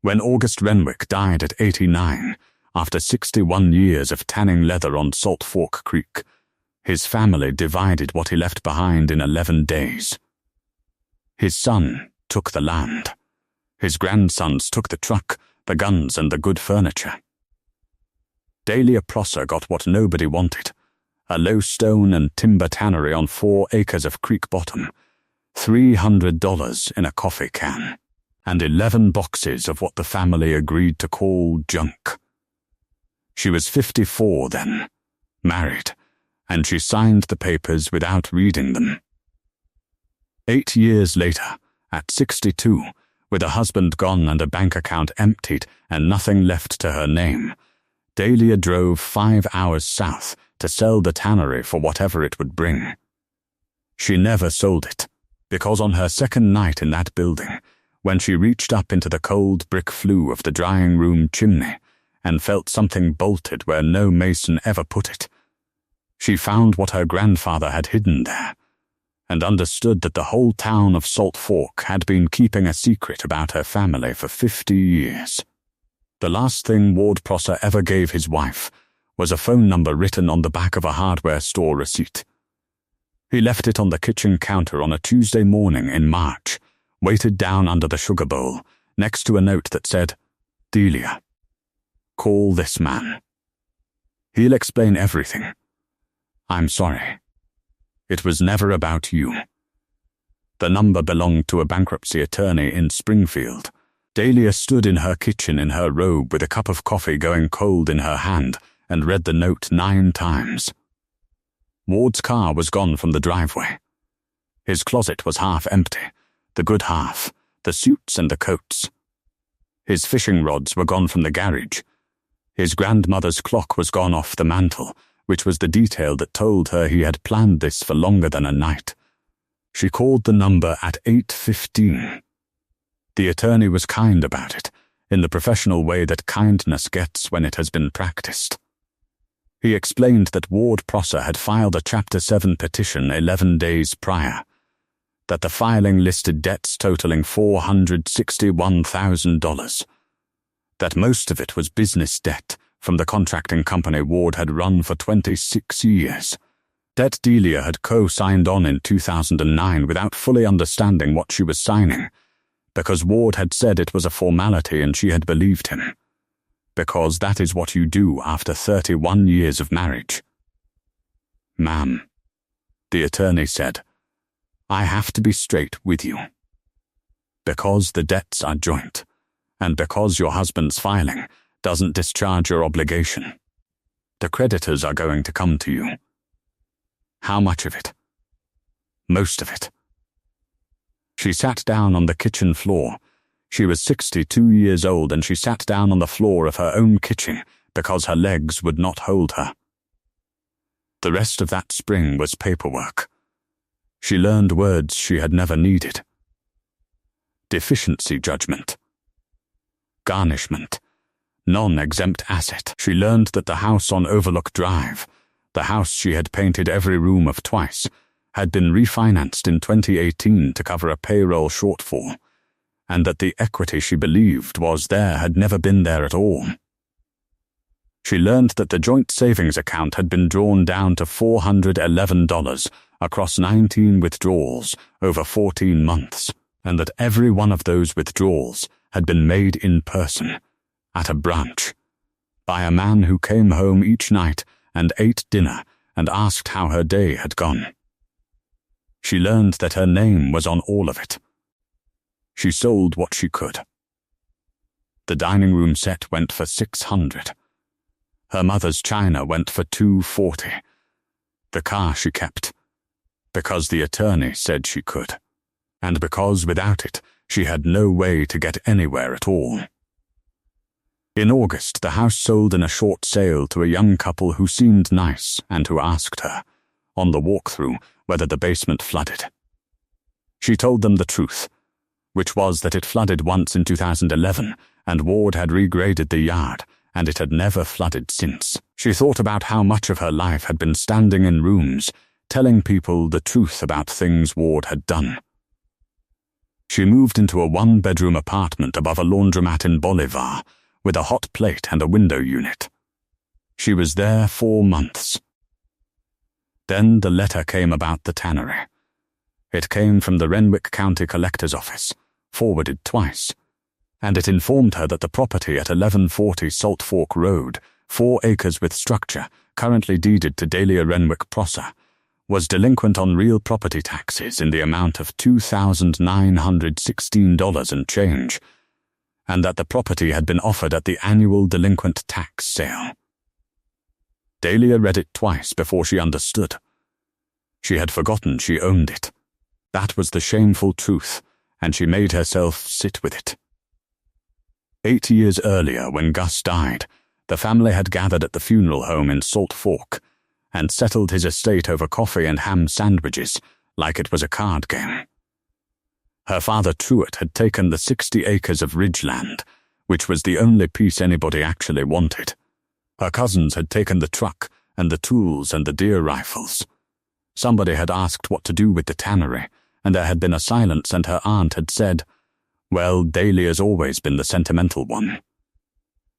When August Renwick died at 89, after 61 years of tanning leather on Salt Fork Creek, his family divided what he left behind in 11 days. His son took the land. His grandsons took the truck, the guns, and the good furniture. Delia Prosser got what nobody wanted: a low stone and timber tannery on 4 acres of creek bottom, $300 in a coffee can, and 11 boxes of what the family agreed to call junk. She was 54 then, married, and she signed the papers without reading them. 8 years later, at 62, with a husband gone and a bank account emptied and nothing left to her name, Delia drove 5 hours south to sell the tannery for whatever it would bring. She never sold it, because on her second night in that building, when she reached up into the cold brick flue of the drying room chimney and felt something bolted where no mason ever put it, she found what her grandfather had hidden there, and understood that the whole town of Salt Fork had been keeping a secret about her family for 50 years. The last thing Ward Prosser ever gave his wife was a phone number written on the back of a hardware store receipt. He left it on the kitchen counter on a Tuesday morning in March, weighted down under the sugar bowl, next to a note that said, "Delia, call this man. He'll explain everything. I'm sorry. It was never about you." The number belonged to a bankruptcy attorney in Springfield. Delia stood in her kitchen in her robe with a cup of coffee going cold in her hand and read the note 9 times. Ward's car was gone from the driveway. His closet was half empty, the good half, the suits and the coats. His fishing rods were gone from the garage. His grandmother's clock was gone off the mantel, which was the detail that told her he had planned this for longer than a night. She called the number at 8:15. The attorney was kind about it, in the professional way that kindness gets when it has been practiced. He explained that Ward Prosser had filed a Chapter 7 petition 11 days prior, that the filing listed debts totaling $461,000, that most of it was business debt from the contracting company Ward had run for 26 years, debt Delia had co-signed on in 2009 without fully understanding what she was signing, because Ward had said it was a formality and she had believed him, because that is what you do after 31 years of marriage. "Ma'am," the attorney said, "I have to be straight with you. Because the debts are joint, and because your husband's filing doesn't discharge your obligation, the creditors are going to come to you. How much of it?" "Most of it." She sat down on the kitchen floor. She was 62 years old, and she sat down on the floor of her own kitchen because her legs would not hold her. The rest of that spring was paperwork. She learned words she had never needed. Deficiency judgment. Garnishment. Non-exempt asset. She learned that the house on Overlook Drive, the house she had painted every room of twice, had been refinanced in 2018 to cover a payroll shortfall, and that the equity she believed was there had never been there at all. She learned that the joint savings account had been drawn down to $411 across 19 withdrawals over 14 months, and that every one of those withdrawals had been made in person, at a branch, by a man who came home each night and ate dinner and asked how her day had gone. She learned that her name was on all of it. She sold what she could. The dining room set went for $600. Her mother's china went for $240. The car she kept, because the attorney said she could, and because without it she had no way to get anywhere at all. In August, the house sold in a short sale to a young couple who seemed nice and who asked her, on the walkthrough, whether the basement flooded. She told them the truth, which was that it flooded once in 2011, and Ward had regraded the yard, and it had never flooded since. She thought about how much of her life had been standing in rooms, telling people the truth about things Ward had done. She moved into a one-bedroom apartment above a laundromat in Bolivar, with a hot plate and a window unit. She was there 4 months. Then the letter came about the tannery. It came from the Renwick County Collector's Office, forwarded twice, and it informed her that the property at 1140 Salt Fork Road, 4 acres with structure, currently deeded to Dahlia Renwick Prosser, was delinquent on real property taxes in the amount of $2,916 and change, and that the property had been offered at the annual delinquent tax sale. Dahlia read it twice before she understood. She had forgotten she owned it. That was the shameful truth, and she made herself sit with it. 8 years earlier, when Gus died, the family had gathered at the funeral home in Salt Fork and settled his estate over coffee and ham sandwiches like it was a card game. Her father Truett had taken the 60 acres of ridgeland, which was the only piece anybody actually wanted. Her cousins had taken the truck and the tools and the deer rifles. Somebody had asked what to do with the tannery, and there had been a silence, and her aunt had said, "Well, Dahlia's always been the sentimental one."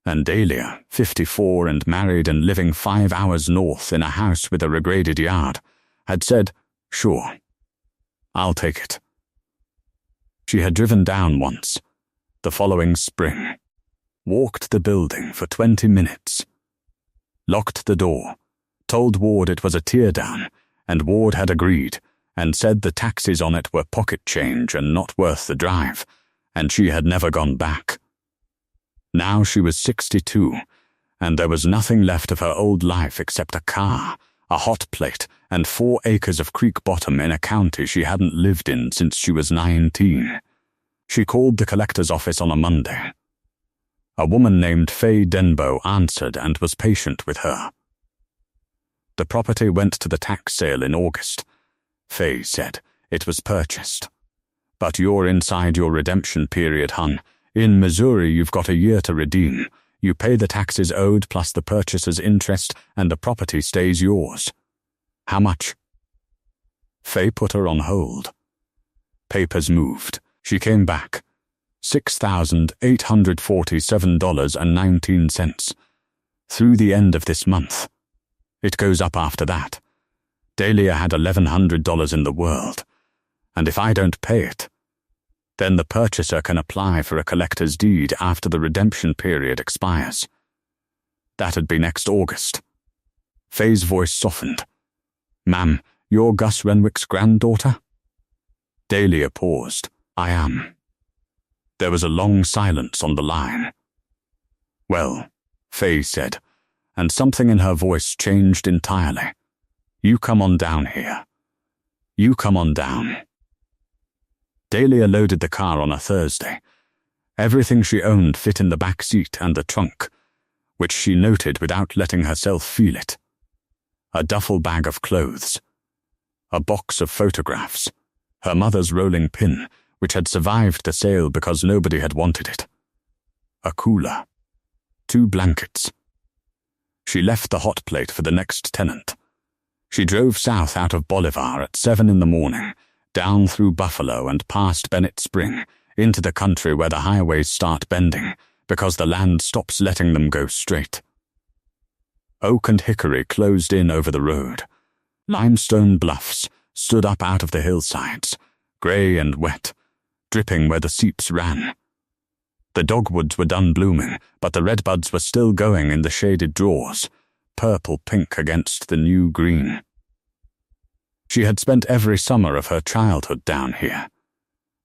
And Dahlia, 54 and married and living 5 hours north in a house with a regraded yard, had said, "Sure, I'll take it." She had driven down once, the following spring, walked the building for 20 minutes, locked the door, told Ward it was a teardown, and Ward had agreed, and said the taxes on it were pocket change and not worth the drive, and she had never gone back. Now she was 62, and there was nothing left of her old life except a car, a hot plate, and 4 acres of creek bottom in a county she hadn't lived in since she was 19. She called the collector's office on a Monday. A woman named Faye Denbo answered and was patient with her. The property went to the tax sale in August. Faye said it was purchased. "But you're inside your redemption period, hun. In Missouri, you've got a year to redeem. You pay the taxes owed plus the purchaser's interest, and the property stays yours." "How much?" Faye put her on hold. Papers moved. She came back. $6,847.19. Through the end of this month. It goes up after that. Dahlia had $1,100 in the world, and if I don't pay it, then the purchaser can apply for a collector's deed after the redemption period expires. That'd be next August. Faye's voice softened. "Ma'am, you're Gus Renwick's granddaughter?" Dahlia paused. "I am." There was a long silence on the line. "Well," Faye said, and something in her voice changed entirely. "You come on down here. You come on down." Dahlia loaded the car on a Thursday. Everything she owned fit in the back seat and the trunk, which she noted without letting herself feel it. A duffel bag of clothes. A box of photographs. Her mother's rolling pin, which had survived the sale because nobody had wanted it. A cooler. 2 blankets. She left the hot plate for the next tenant. She drove south out of Bolivar at 7 in the morning, down through Buffalo and past Bennett Spring, into the country where the highways start bending, because the land stops letting them go straight. Oak and hickory closed in over the road. Limestone bluffs stood up out of the hillsides, grey and wet, dripping where the seeps ran. The dogwoods were done blooming, but the redbuds were still going in the shaded draws, purple-pink against the new green. She had spent every summer of her childhood down here.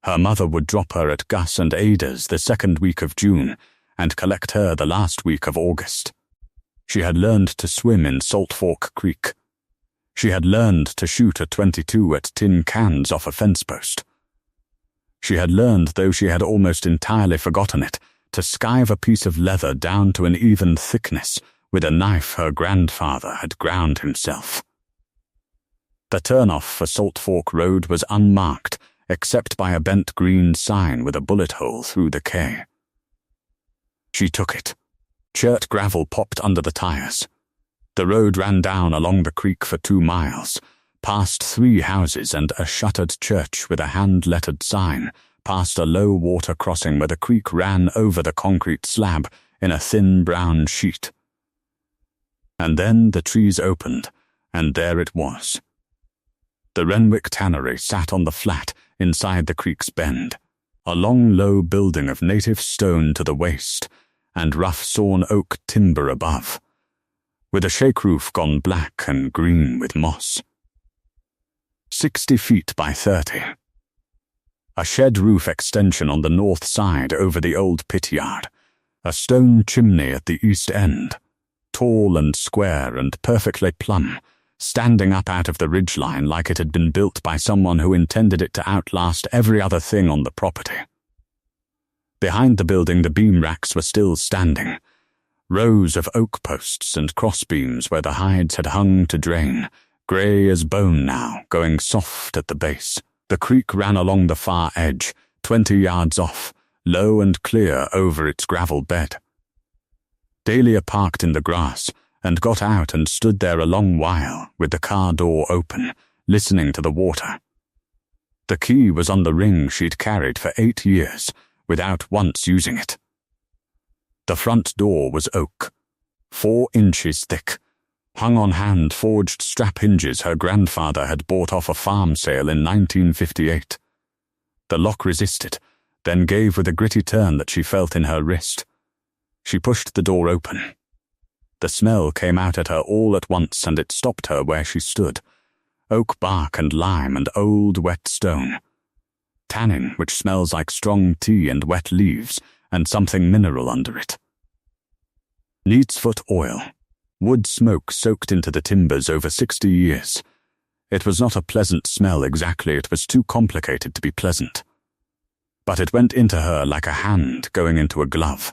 Her mother would drop her at Gus and Ada's the 2nd week of June and collect her the last week of August. She had learned to swim in Salt Fork Creek. She had learned to shoot a .22 at tin cans off a fence post. She had learned, though she had almost entirely forgotten it, to skive a piece of leather down to an even thickness with a knife her grandfather had ground himself. The turnoff for Salt Fork Road was unmarked, except by a bent green sign with a bullet hole through the K. She took it. Chert gravel popped under the tires. The road ran down along the creek for 2 miles, past 3 houses and a shuttered church with a hand-lettered sign, past a low water crossing where the creek ran over the concrete slab in a thin brown sheet. And then the trees opened, and there it was. The Renwick Tannery sat on the flat inside the creek's bend, a long, low building of native stone to the waist and rough sawn oak timber above, with a shake roof gone black and green with moss. 60 feet by 30. A shed roof extension on the north side over the old pit yard, a stone chimney at the east end, tall and square and perfectly plumb, standing up out of the ridgeline like it had been built by someone who intended it to outlast every other thing on the property. Behind the building, the beam racks were still standing, rows of oak posts and crossbeams where the hides had hung to drain, grey as bone now, going soft at the base. The creek ran along the far edge, 20 yards off, low and clear over its gravel bed. Dahlia parked in the grass and got out and stood there a long while with the car door open, listening to the water. The key was on the ring she'd carried for 8 years, without once using it. The front door was oak, 4 inches thick, hung on hand-forged strap hinges her grandfather had bought off a farm sale in 1958. The lock resisted, then gave with a gritty turn that she felt in her wrist. She pushed the door open. The smell came out at her all at once, and it stopped her where she stood. Oak bark and lime and old wet stone. Tannin, which smells like strong tea and wet leaves, and something mineral under it. Neatsfoot oil. Wood smoke soaked into the timbers over 60 years. It was not a pleasant smell exactly, it was too complicated to be pleasant. But it went into her like a hand going into a glove.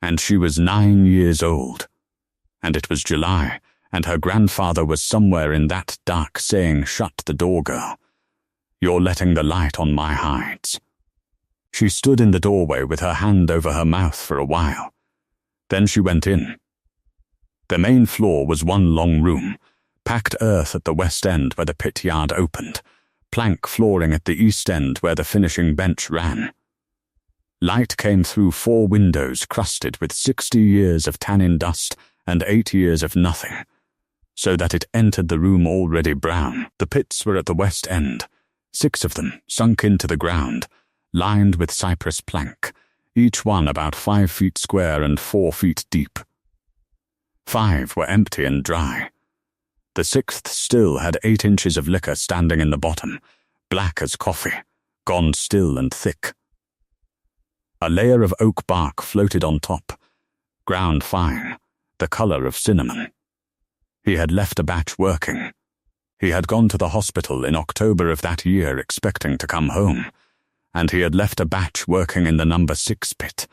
And she was 9 years old. And it was July, and her grandfather was somewhere in that dark saying, "Shut the door, girl. You're letting the light on my hides." She stood in the doorway with her hand over her mouth for a while. Then she went in. The main floor was one long room, packed earth at the west end where the pit yard opened, plank flooring at the east end where the finishing bench ran. Light came through 4 windows crusted with 60 years of tannin dust and 8 years of nothing, so that it entered the room already brown. The pits were at the west end, 6 of them sunk into the ground, lined with cypress plank, each one about 5 feet square and 4 feet deep. 5 were empty and dry. The 6th still had 8 inches of liquor standing in the bottom, black as coffee, gone still and thick. A layer of oak bark floated on top, ground fine, the color of cinnamon. He had left a batch working. He had gone to the hospital in October of that year expecting to come home, and he had left a batch working in the number 6 pit,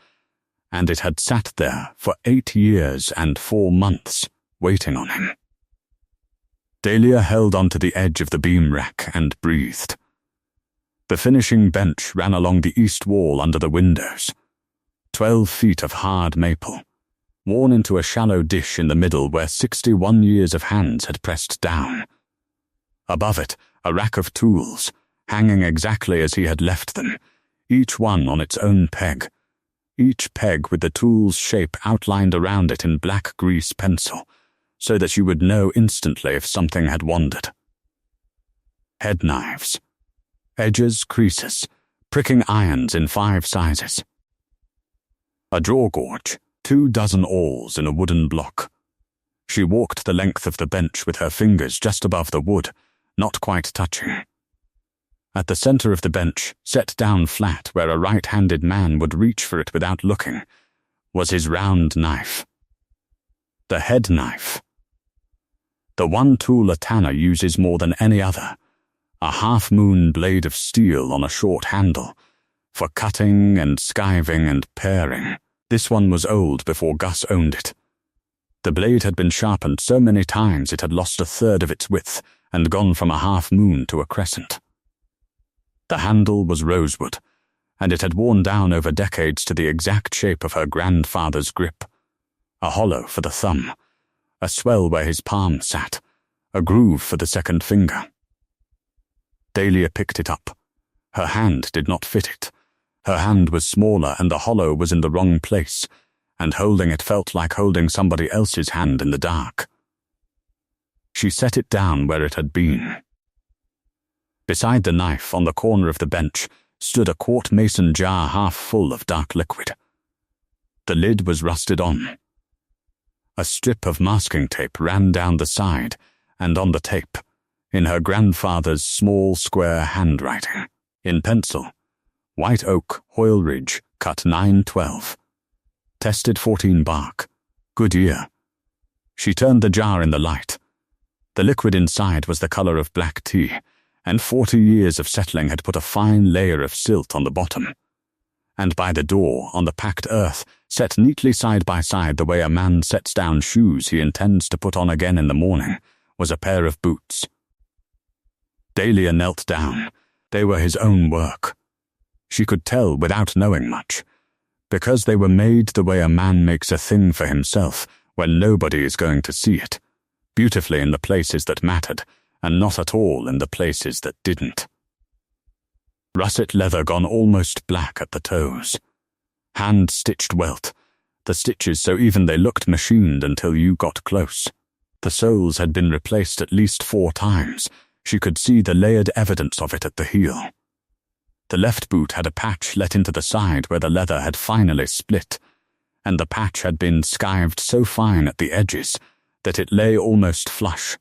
and it had sat there for 8 years and 4 months, waiting on him. Dahlia held onto the edge of the beam rack and breathed. The finishing bench ran along the east wall under the windows. 12 feet of hard maple, worn into a shallow dish in the middle where 61 years of hands had pressed down. Above it, a rack of tools, hanging exactly as he had left them, each one on its own peg, each peg with the tool's shape outlined around it in black grease pencil, so that you would know instantly if something had wandered. Head knives. Edges, creases, pricking irons in 5 sizes. A draw gouge, 2 dozen awls in a wooden block. She walked the length of the bench with her fingers just above the wood, not quite touching. At the center of the bench, set down flat where a right-handed man would reach for it without looking, was his round knife. The head knife. The one tool a tanner uses more than any other, a half-moon blade of steel on a short handle, for cutting and skiving and paring. This one was old before Gus owned it. The blade had been sharpened so many times it had lost 1/3 of its width and gone from a half-moon to a crescent. The handle was rosewood, and it had worn down over decades to the exact shape of her grandfather's grip. A hollow for the thumb, a swell where his palm sat, a groove for the second finger. Dahlia picked it up. Her hand did not fit it, Her hand was smaller and the hollow was in the wrong place, and holding it felt like holding somebody else's hand in the dark. She set it down where it had been. Beside the knife, on the corner of the bench, stood a quart mason jar half full of dark liquid. The lid was rusted on. A strip of masking tape ran down the side, and on the tape, in her grandfather's small square handwriting, in pencil, White Oak, Hoyle Ridge, cut 912. Tested 14 bark. Good year. She turned the jar in the light. The liquid inside was the color of black tea, and 40 years of settling had put a fine layer of silt on the bottom. And by the door, on the packed earth, set neatly side by side the way a man sets down shoes he intends to put on again in the morning, was a pair of boots. Dahlia knelt down. They were his own work. She could tell without knowing much, because they were made the way a man makes a thing for himself when nobody is going to see it, beautifully in the places that mattered, and not at all in the places that didn't. Russet leather gone almost black at the toes. Hand-stitched welt, the stitches so even they looked machined until you got close. The soles had been replaced at least 4 times. She could see the layered evidence of it at the heel. The left boot had a patch let into the side where the leather had finally split, and the patch had been skived so fine at the edges that it lay almost flush.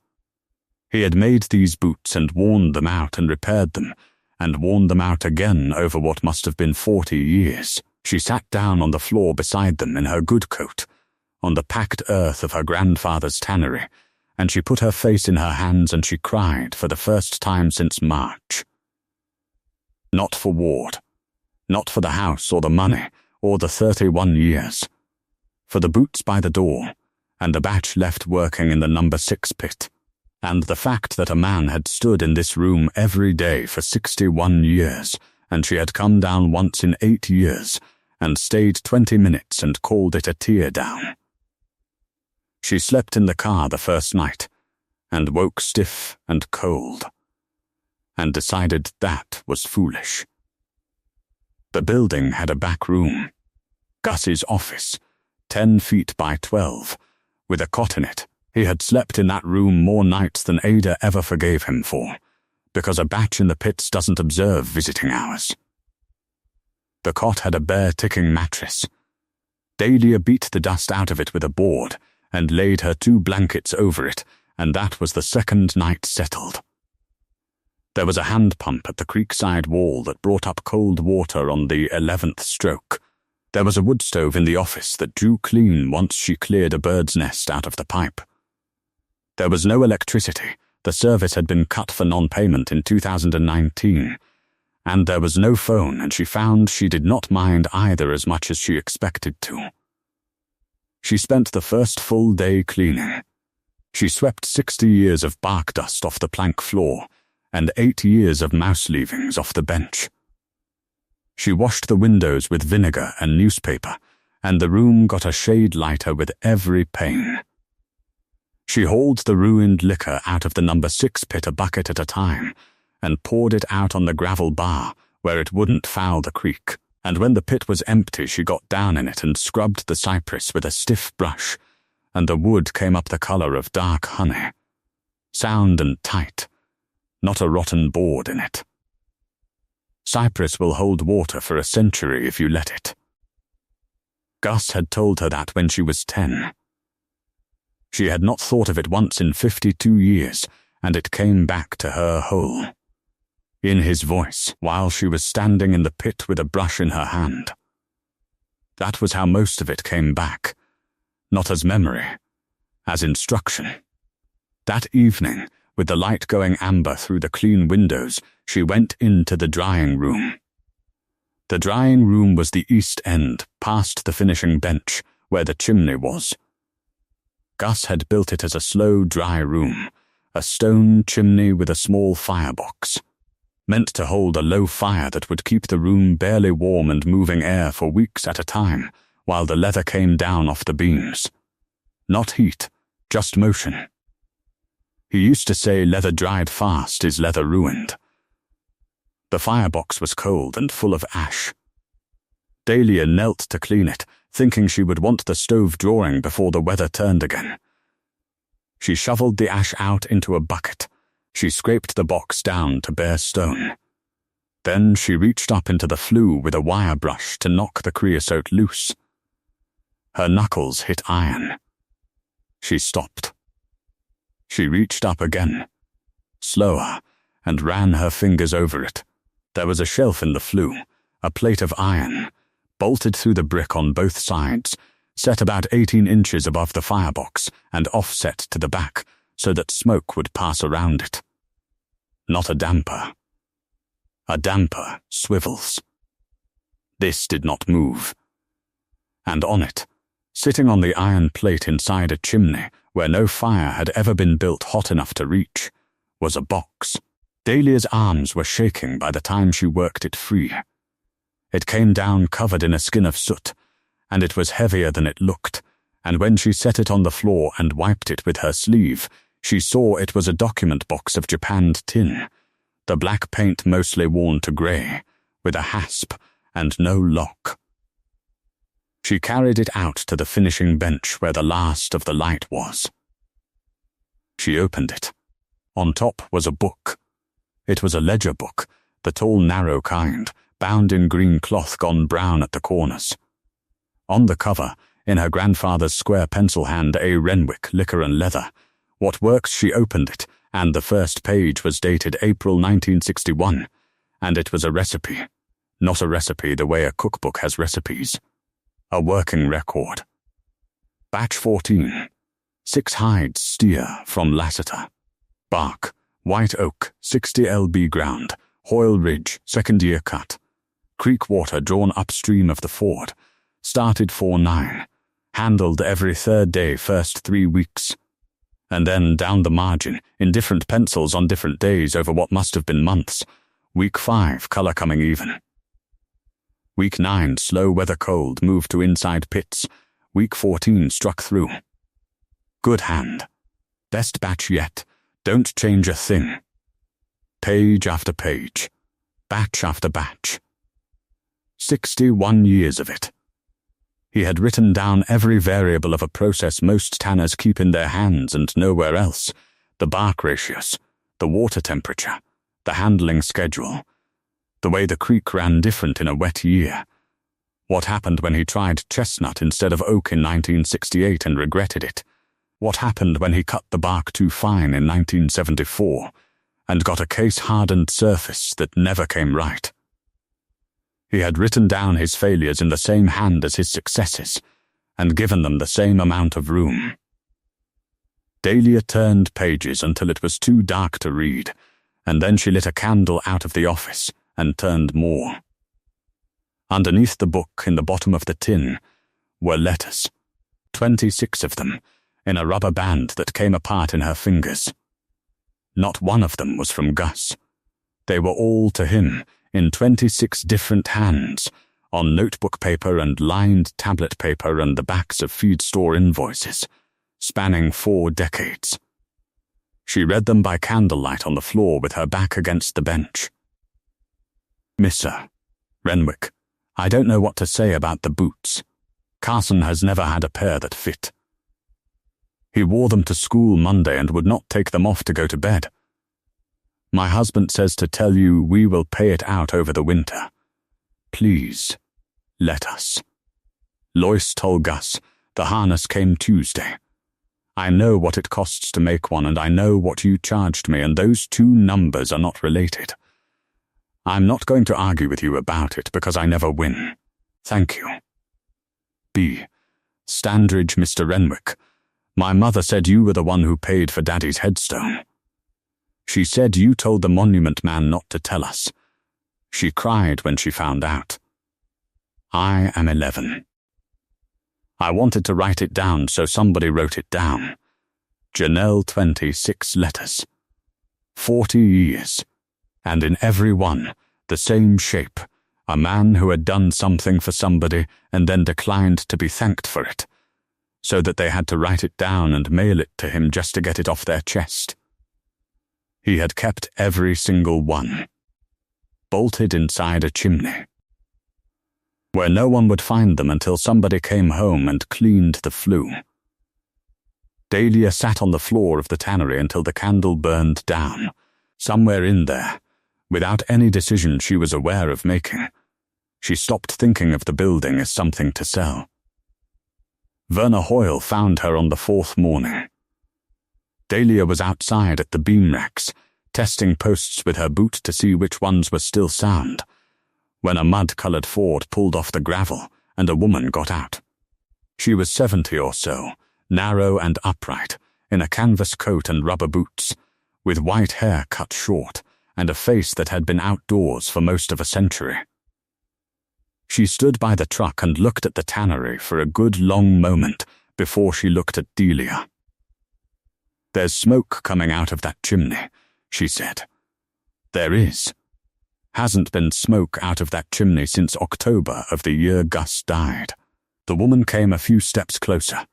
He had made these boots and worn them out and repaired them, and worn them out again over what must have been 40 years. She sat down on the floor beside them in her good coat, on the packed earth of her grandfather's tannery, and she put her face in her hands and she cried for the first time since March. Not for Ward, not for the house or the money or the 31 years. For the boots by the door, and the batch left working in the number 6 pit, and the fact that a man had stood in this room every day for 61 years, and she had come down once in 8 years, and stayed 20 minutes and called it a tear down. She slept in the car the first night, and woke stiff and cold, and decided that was foolish. The building had a back room, Gus's office, 10 feet by 12, with a cot in it. He had slept in that room more nights than Ada ever forgave him for, because a batch in the pits doesn't observe visiting hours. The cot had a bare ticking mattress. Dahlia beat the dust out of it with a board and laid her 2 blankets over it, and that was the second night settled. There was a hand pump at the creekside wall that brought up cold water on the 11th stroke. There was a wood stove in the office that drew clean once she cleared a bird's nest out of the pipe. There was no electricity. The service had been cut for non-payment in 2019. And there was no phone, and she found she did not mind either as much as she expected to. She spent the first full day cleaning. She swept 60 years of bark dust off the plank floor and 8 years of mouse leavings off the bench. She washed the windows with vinegar and newspaper, and the room got a shade lighter with every pane. She hauled the ruined liquor out of the number 6 pit a bucket at a time, and poured it out on the gravel bar where it wouldn't foul the creek, and when the pit was empty she got down in it and scrubbed the cypress with a stiff brush, and the wood came up the color of dark honey. Sound and tight, not a rotten board in it. Cypress will hold water for a century if you let it. Gus had told her that when she was 10. She had not thought of it once in 52 years, and it came back to her whole, in his voice, while she was standing in the pit with a brush in her hand. That was how most of it came back, not as memory, as instruction. That evening, with the light going amber through the clean windows, she went into the drying room. The drying room was the east end, past the finishing bench, where the chimney was. Gus had built it as a slow, dry room, a stone chimney with a small firebox, meant to hold a low fire that would keep the room barely warm and moving air for weeks at a time, while the leather came down off the beams. Not heat, just motion. He used to say leather dried fast is leather ruined. The firebox was cold and full of ash. Dahlia knelt to clean it, thinking she would want the stove drawing before the weather turned again. She shoveled the ash out into a bucket. She scraped the box down to bare stone. Then she reached up into the flue with a wire brush to knock the creosote loose. Her knuckles hit iron. She stopped. She reached up again, slower, and ran her fingers over it. There was a shelf in the flue, a plate of iron, bolted through the brick on both sides, set about 18 inches above the firebox and offset to the back so that smoke would pass around it. Not a damper. A damper swivels. This did not move. And on it, sitting on the iron plate inside a chimney where no fire had ever been built hot enough to reach, was a box. Dahlia's arms were shaking by the time she worked it free. It came down covered in a skin of soot, and it was heavier than it looked, and when she set it on the floor and wiped it with her sleeve, she saw it was a document box of japanned tin, the black paint mostly worn to grey, with a hasp and no lock. She carried it out to the finishing bench where the last of the light was. She opened it. On top was a book. It was a ledger book, the tall, narrow kind, bound in green cloth gone brown at the corners. On the cover, in her grandfather's square pencil hand, A. Renwick, Liquor and Leather. What works, she opened it, and the first page was dated April 1961, and it was a recipe. Not a recipe the way a cookbook has recipes. A working record. Batch 14. 6 hides steer from Lassiter. Bark, white oak, 60 lb ground, Hoyle Ridge, 2nd year cut. Creek water drawn upstream of the ford. Started 4/9. Handled every 3rd day first 3 weeks. And then down the margin, in different pencils on different days over what must have been months. Week 5, color coming even. Week 9, slow weather cold, moved to inside pits. Week 14, struck through. Good hand. Best batch yet. Don't change a thing. Page after page. Batch after batch. 61 years of it. He had written down every variable of a process most tanners keep in their hands and nowhere else. The bark ratios, the water temperature, the handling schedule, the way the creek ran different in a wet year. What happened when he tried chestnut instead of oak in 1968 and regretted it? What happened when he cut the bark too fine in 1974 and got a case-hardened surface that never came right? He had written down his failures in the same hand as his successes and given them the same amount of room. Dahlia turned pages until it was too dark to read, and then she lit a candle out of the office and turned more. Underneath the book, in the bottom of the tin, were letters, 26 of them, in a rubber band that came apart in her fingers. Not one of them was from Gus. They were all to him, in 26 different hands, on notebook paper and lined tablet paper and the backs of feed store invoices, spanning 4 decades. She read them by candlelight on the floor with her back against the bench. Mr. Renwick, I don't know what to say about the boots. Carson has never had a pair that fit. He wore them to school Monday and would not take them off to go to bed. My husband says to tell you we will pay it out over the winter. Please, let us. Lois told Gus the harness came Tuesday. I know what it costs to make one, and I know what you charged me, and those 2 numbers are not related. I'm not going to argue with you about it because I never win. Thank you. B. Standridge, Mr. Renwick. My mother said you were the one who paid for Daddy's headstone. She said you told the monument man not to tell us. She cried when she found out. I am 11. I wanted to write it down, so somebody wrote it down. Janelle 26 letters. 40 years. And in every one, the same shape, a man who had done something for somebody and then declined to be thanked for it, so that they had to write it down and mail it to him just to get it off their chest. He had kept every single one, bolted inside a chimney. where no one would find them until somebody came home and cleaned the flue. Dahlia sat on the floor of the tannery until the candle burned down. Somewhere in there, without any decision she was aware of making, she stopped thinking of the building as something to sell. Verna Hoyle found her on the 4th morning. Dahlia was outside at the beam racks, testing posts with her boot to see which ones were still sound, when a mud-colored Ford pulled off the gravel and a woman got out. She was 70 or so, narrow and upright, in a canvas coat and rubber boots, with white hair cut short and a face that had been outdoors for most of a century. She stood by the truck and looked at the tannery for a good long moment before she looked at Dahlia. "There's smoke coming out of that chimney," she said. "There is. Hasn't been smoke out of that chimney since October of the year Gus died." The woman came a few steps closer.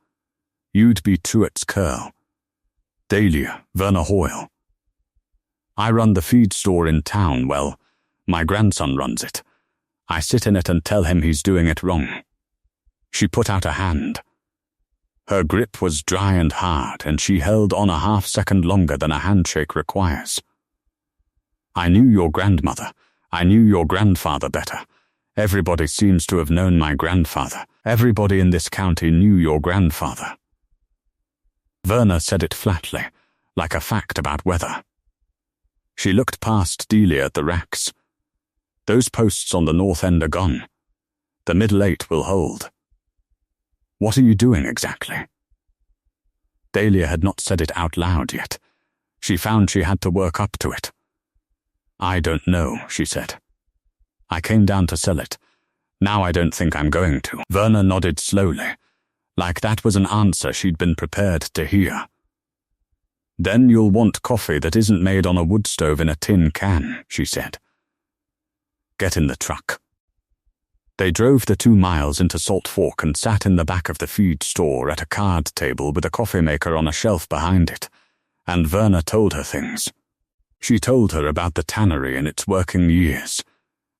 "You'd be Truett's Curl. Dahlia, Verna Hoyle. I run the feed store in town. Well, my grandson runs it. I sit in it and tell him he's doing it wrong." She put out a hand. Her grip was dry and hard, and she held on a half-second longer than a handshake requires. "I knew your grandmother. I knew your grandfather better. Everybody seems to have known my grandfather. Everybody in this county knew your grandfather." Verna said it flatly, like a fact about weather. She looked past Dahlia at the racks. "Those posts on the north end are gone. The middle 8 will hold." "What are you doing exactly?" Dahlia had not said it out loud yet. She found she had to work up to it. "I don't know," she said. "I came down to sell it. Now I don't think I'm going to." Verna nodded slowly, like that was an answer she'd been prepared to hear. "Then you'll want coffee that isn't made on a wood stove in a tin can," she said. "Get in the truck." They drove the 2 miles into Salt Fork and sat in the back of the feed store at a card table with a coffee maker on a shelf behind it, and Verna told her things. She told her about the tannery in its working years,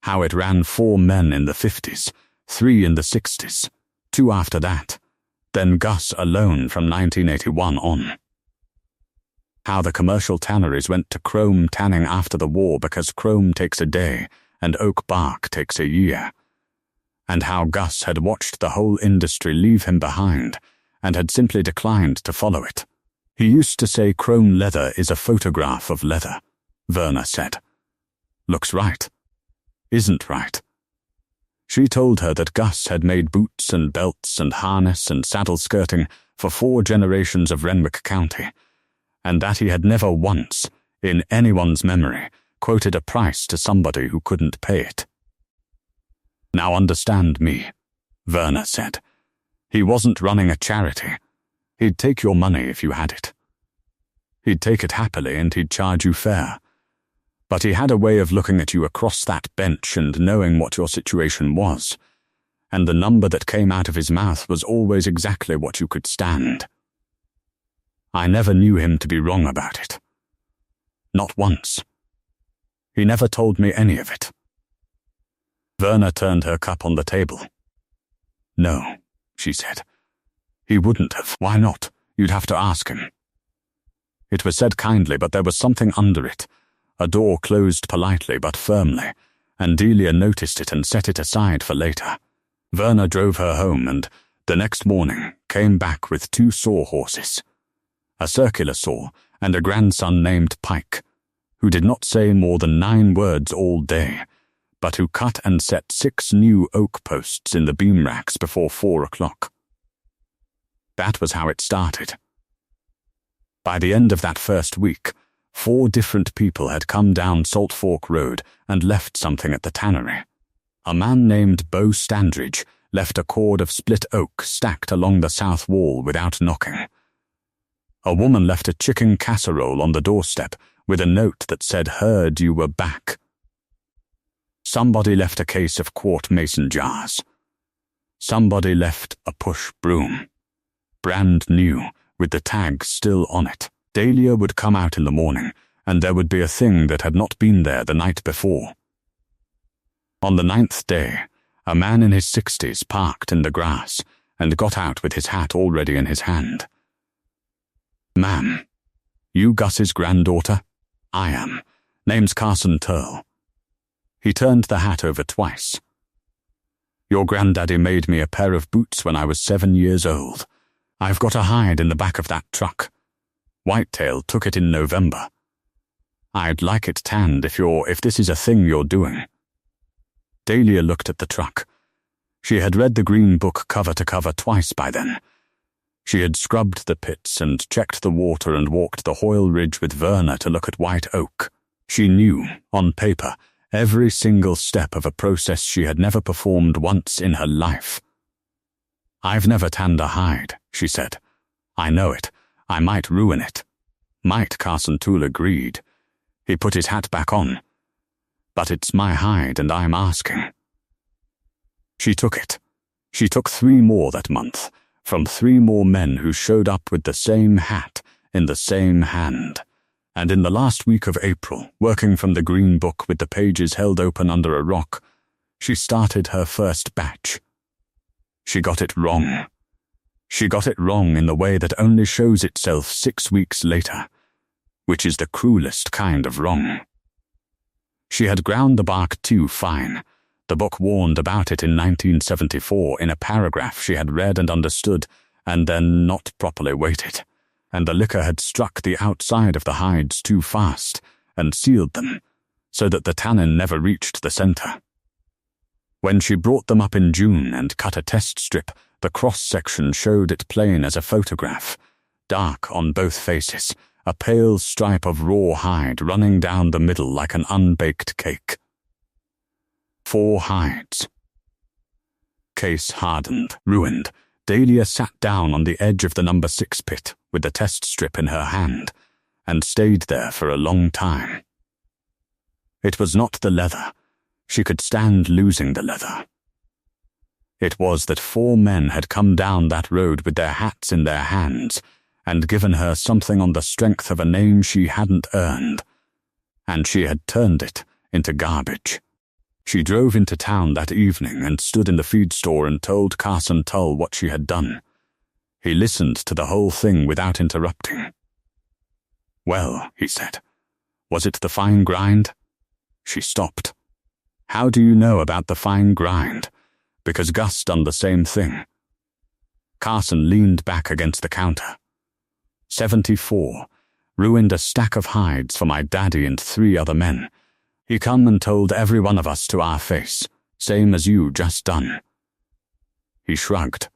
how it ran 4 men in the 50s, 3 in the 60s, 2 after that, then Gus alone from 1981 on. How the commercial tanneries went to chrome tanning after the war because chrome takes a day and oak bark takes a year, and how Gus had watched the whole industry leave him behind and had simply declined to follow it. "He used to say chrome leather is a photograph of leather," Verna said. "Looks right. Isn't right." She told her that Gus had made boots and belts and harness and saddle skirting for 4 generations of Renwick County, and that he had never once, in anyone's memory, quoted a price to somebody who couldn't pay it. "Now understand me," Verna said. "He wasn't running a charity. He'd take your money if you had it. He'd take it happily and he'd charge you fair. But he had a way of looking at you across that bench and knowing what your situation was, and the number that came out of his mouth was always exactly what you could stand. I never knew him to be wrong about it. Not once. He never told me any of it." Verna turned her cup on the table. "No," she said. "He wouldn't have." "Why not? You'd have to ask him." It was said kindly, but there was something under it. A door closed politely but firmly, and Dahlia noticed it and set it aside for later. Verna drove her home and, the next morning, came back with 2 sawhorses, a circular saw and a grandson named Pike, who did not say more than 9 words all day, but who cut and set 6 new oak posts in the beam racks before 4 o'clock. That was how it started. By the end of that first week, 4 different people had come down Salt Fork Road and left something at the tannery. A man named Bo Standridge left a cord of split oak stacked along the south wall without knocking. A woman left a chicken casserole on the doorstep with a note that said, "Heard you were back." Somebody left a case of quart mason jars. Somebody left a push broom, brand new, with the tag still on it. Dahlia would come out in the morning, and there would be a thing that had not been there the night before. On the 9th day, A man in his 60s parked in the grass and got out with his hat already in his hand. "Ma'am, you Gus's granddaughter?" "I am. Name's Carson Turl." He turned the hat over twice. "Your granddaddy made me a pair of boots when I was 7 years old. I've got a hide in the back of that truck. Whitetail took it in November. I'd like it tanned if this is a thing you're doing." Dahlia looked at the truck. She had read the green book cover to cover twice by then. She had scrubbed the pits and checked the water and walked the Hoyle Ridge with Verna to look at white oak. She knew, on paper, every single step of a process she had never performed once in her life. "I've never tanned a hide," she said. "I know it. I might ruin it." "Might," Carson Toole agreed. He put his hat back on. "But it's my hide and I'm asking." She took it. She took 3 more that month, from 3 more men who showed up with the same hat in the same hand. And in the last week of April, working from the green book with the pages held open under a rock, she started her first batch. She got it wrong. She got it wrong in the way that only shows itself 6 weeks later, which is the cruelest kind of wrong. She had ground the bark too fine. The book warned about it in 1974 in a paragraph she had read and understood, and then not properly weighted, and the liquor had struck the outside of the hides too fast and sealed them, so that the tannin never reached the center. When she brought them up in June and cut a test strip, the cross-section showed it plain as a photograph, dark on both faces, a pale stripe of raw hide running down the middle like an unbaked cake. 4 hides. Case hardened, ruined. Dahlia sat down on the edge of the number 6 pit with the test strip in her hand and stayed there for a long time. It was not the leather. She could stand losing the leather. It was that 4 men had come down that road with their hats in their hands and given her something on the strength of a name she hadn't earned, and she had turned it into garbage. She drove into town that evening and stood in the feed store and told Carson Tull what she had done. He listened to the whole thing without interrupting. "Well," he said, "was it the fine grind?" She stopped. "How do you know about the fine grind?" "Because Gus done the same thing." Carson leaned back against the counter. 74. Ruined a stack of hides for my daddy and 3 other men. He come and told every one of us to our face, same as you just done. He shrugged.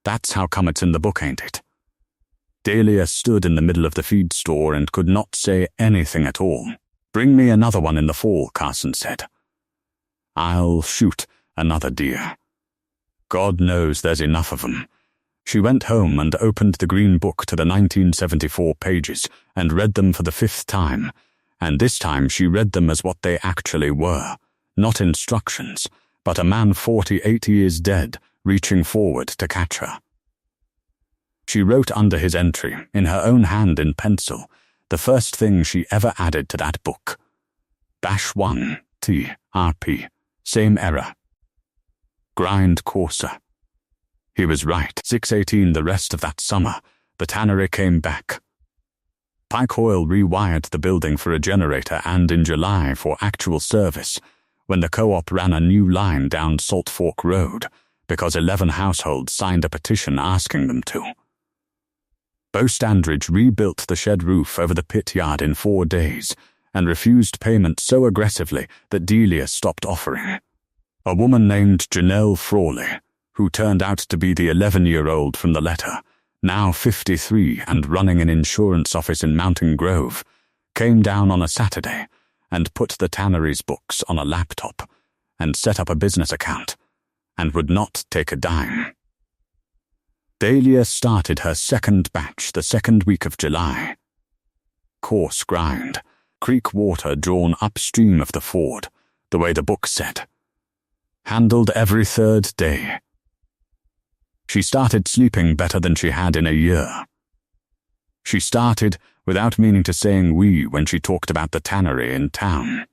"That's how come it's in the book, ain't it?" Dahlia stood in the middle of the feed store and could not say anything at all. "Bring me another one in the fall," Carson said. "I'll shoot another deer. God knows there's enough of 'em." She went home and opened the green book to the 1974 pages and read them for the 5th time, and this time she read them as what they actually were, not instructions, but a man 48 years dead reaching forward to catch her. She wrote under his entry, in her own hand in pencil, the first thing she ever added to that book. -1, T, RP, same error. Grind coarser. He was right. 6/18 the rest of that summer, the tannery came back. Pike Oil rewired the building for a generator and in July for actual service, when the co-op ran a new line down Salt Fork Road, because 11 households signed a petition asking them to. Bo Standridge rebuilt the shed roof over the pit yard in 4 days and refused payment so aggressively that Delia stopped offering. A woman named Janelle Frawley, who turned out to be the 11-year-old from the letter, now 53 and running an insurance office in Mountain Grove, came down on a Saturday and put the Tannery's books on a laptop and set up a business account and would not take a dime. Dahlia started her second batch the 2nd week of July. Coarse grind, creek water drawn upstream of the ford, the way the book said. Handled every 3rd day. She started sleeping better than she had in a year. She started without meaning to saying we when she talked about the tannery in town.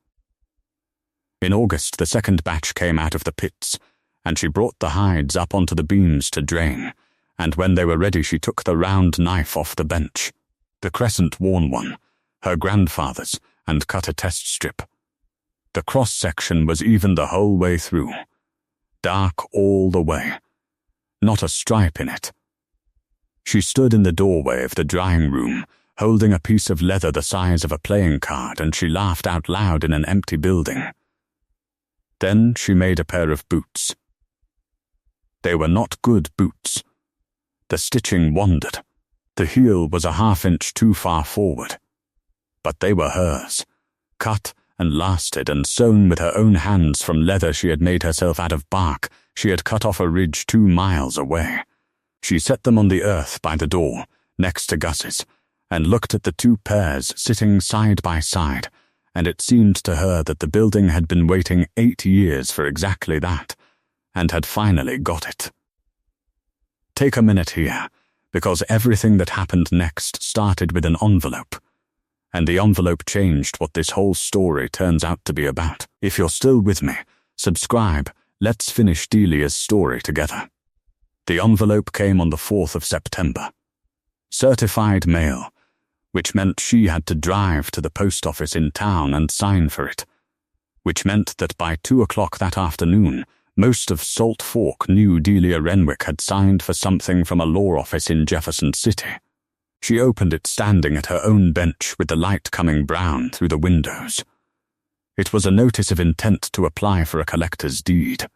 In August, the second batch came out of the pits, and she brought the hides up onto the beams to drain, and when they were ready she took the round knife off the bench, the crescent-worn one, her grandfather's, and cut a test strip. The cross-section was even the whole way through, dark all the way, not a stripe in it. She stood in the doorway of the drying room, holding a piece of leather the size of a playing card, and she laughed out loud in an empty building. Then she made a pair of boots. They were not good boots. The stitching wandered. The heel was a half-inch too far forward. But they were hers, cut and lasted and sewn with her own hands from leather she had made herself out of bark she had cut off a ridge 2 miles away. She set them on the earth by the door, next to Gus's, and looked at the 2 pairs sitting side by side, and it seemed to her that the building had been waiting 8 years for exactly that, and had finally got it. Take a minute here, because everything that happened next started with an envelope, and the envelope changed what this whole story turns out to be about. If you're still with me, subscribe. Let's finish Delia's story together. The envelope came on the 4th of September. Certified mail, which meant she had to drive to the post office in town and sign for it, which meant that by 2 o'clock that afternoon, most of Salt Fork knew Delia Renwick had signed for something from a law office in Jefferson City. She opened it standing at her own bench with the light coming brown through the windows. It was a notice of intent to apply for a collector's deed.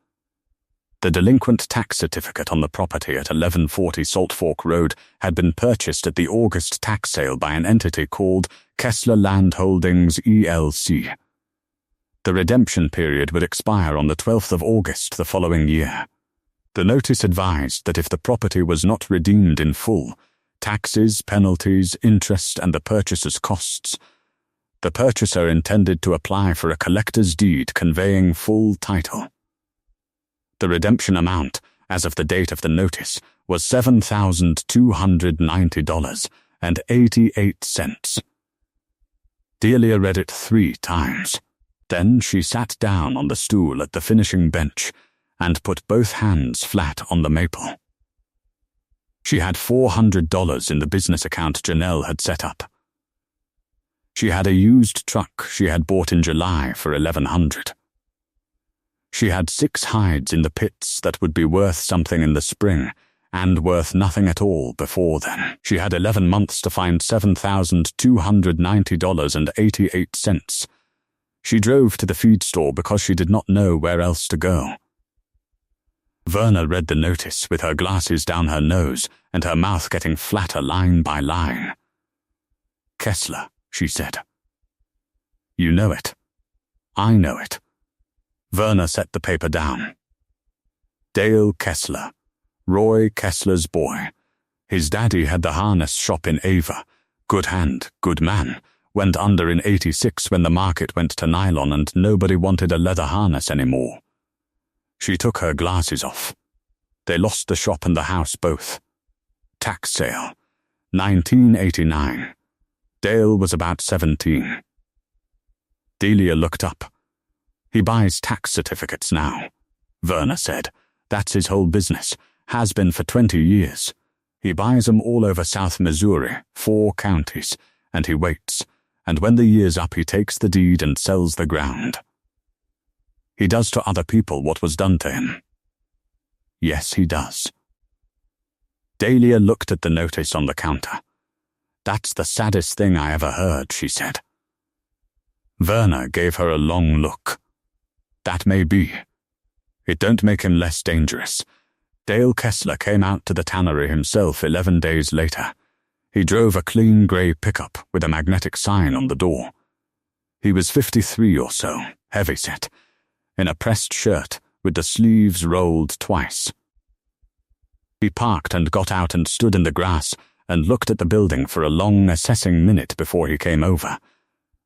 The delinquent tax certificate on the property at 1140 Salt Fork Road had been purchased at the August tax sale by an entity called Kessler Land Holdings ELC. The redemption period would expire on the 12th of August the following year. The notice advised that if the property was not redeemed in full, taxes, penalties, interest, and the purchaser's costs, the purchaser intended to apply for a collector's deed conveying full title. The redemption amount, as of the date of the notice, was $7,290.88. Delia read it 3 times. Then she sat down on the stool at the finishing bench and put both hands flat on the maple. She had $400 in the business account Janelle had set up. She had a used truck she had bought in July for $1,100. She had 6 hides in the pits that would be worth something in the spring and worth nothing at all before then. She had 11 months to find $7,290.88. She drove to the feed store because she did not know where else to go. Verna read the notice with her glasses down her nose and her mouth getting flatter line by line. "Kessler," she said. "You know it. I know it." Verna set the paper down. Dale Kessler, Roy Kessler's boy. His daddy had the harness shop in Ava. Good hand, good man. Went under in '86 when the market went to nylon and nobody wanted a leather harness anymore. She took her glasses off. They lost the shop and the house both. Tax sale, 1989. Dale was about 17. Delia looked up. "He buys tax certificates now," Verna said. "That's his whole business. Has been for 20 years. He buys them all over South Missouri, 4 counties, and he waits. And when the year's up he takes the deed and sells the ground. He does to other people what was done to him." "Yes, he does." Delia looked at the notice on the counter. "That's the saddest thing I ever heard," she said. Verna gave her a long look. "That may be. It don't make him less dangerous. Dale Kessler came out to the tannery himself 11 days later. He drove a clean grey pickup with a magnetic sign on the door. He was 53 or so, heavy-set, in a pressed shirt with the sleeves rolled twice. He parked and got out and stood in the grass and looked at the building for a long assessing minute before he came over,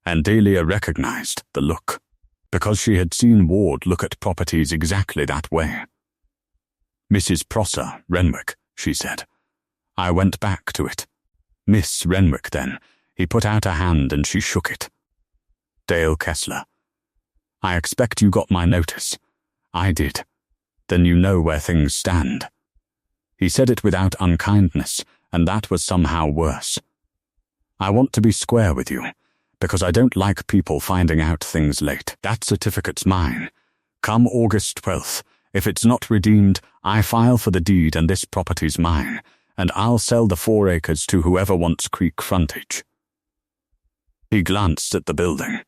and Delia recognized the look, because she had seen Ward look at properties exactly that way. "Mrs. Prosser, Renwick," she said. "I went back to it. Miss Renwick, then." He put out a hand and she shook it. "Dale Kessler." I expect you got my notice. I did. Then you know where things stand. He said it without unkindness, and that was somehow worse. I want to be square with you, because I don't like people finding out things late. That certificate's mine. Come August 12th, if it's not redeemed, I file for the deed and this property's mine, and I'll sell the 4 acres to whoever wants creek frontage. He glanced at the building.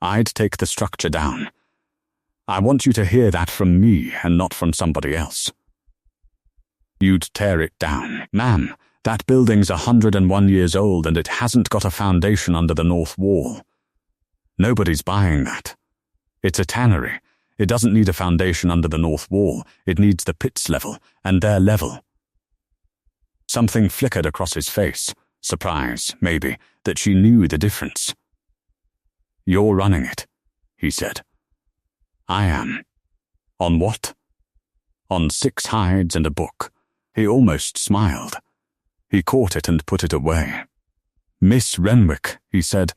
I'd take the structure down. I want you to hear that from me and not from somebody else. You'd tear it down. Ma'am, that building's 101 years old and it hasn't got a foundation under the north wall. Nobody's buying that. It's a tannery. It doesn't need a foundation under the north wall. It needs the pits level, and they're level. Something flickered across his face. Surprise, maybe, that she knew the difference. You're running it, he said. I am. On what? On 6 hides and a book. He almost smiled. He caught it and put it away. Miss Renwick, he said,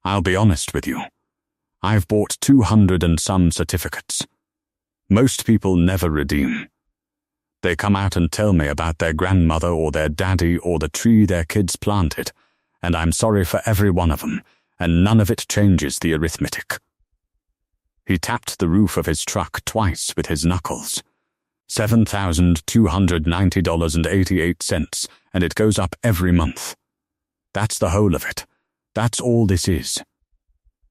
I'll be honest with you. I've bought 200 and some certificates. Most people never redeem. They come out and tell me about their grandmother or their daddy or the tree their kids planted, and I'm sorry for every one of them, and none of it changes the arithmetic. He tapped the roof of his truck twice with his knuckles. $7,290.88, and it goes up every month. That's the whole of it. That's all this is.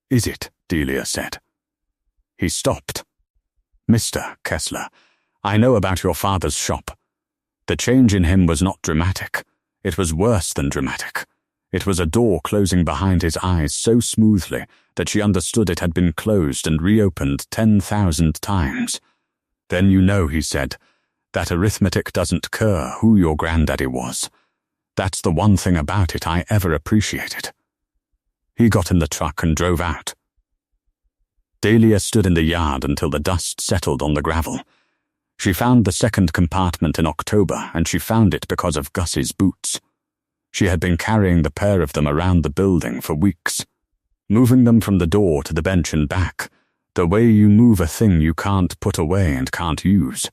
Is it? Delia said. He stopped. Mr. Kessler, I know about your father's shop. The change in him was not dramatic. It was worse than dramatic. It was a door closing behind his eyes so smoothly that she understood it had been closed and reopened 10,000 times. Then you know, he said, that arithmetic doesn't care who your granddaddy was. That's the one thing about it I ever appreciated. He got in the truck and drove out. Delia stood in the yard until the dust settled on the gravel. She found the second compartment in October, and she found it because of Gus's boots. She had been carrying the pair of them around the building for weeks, moving them from the door to the bench and back, the way you move a thing you can't put away and can't use.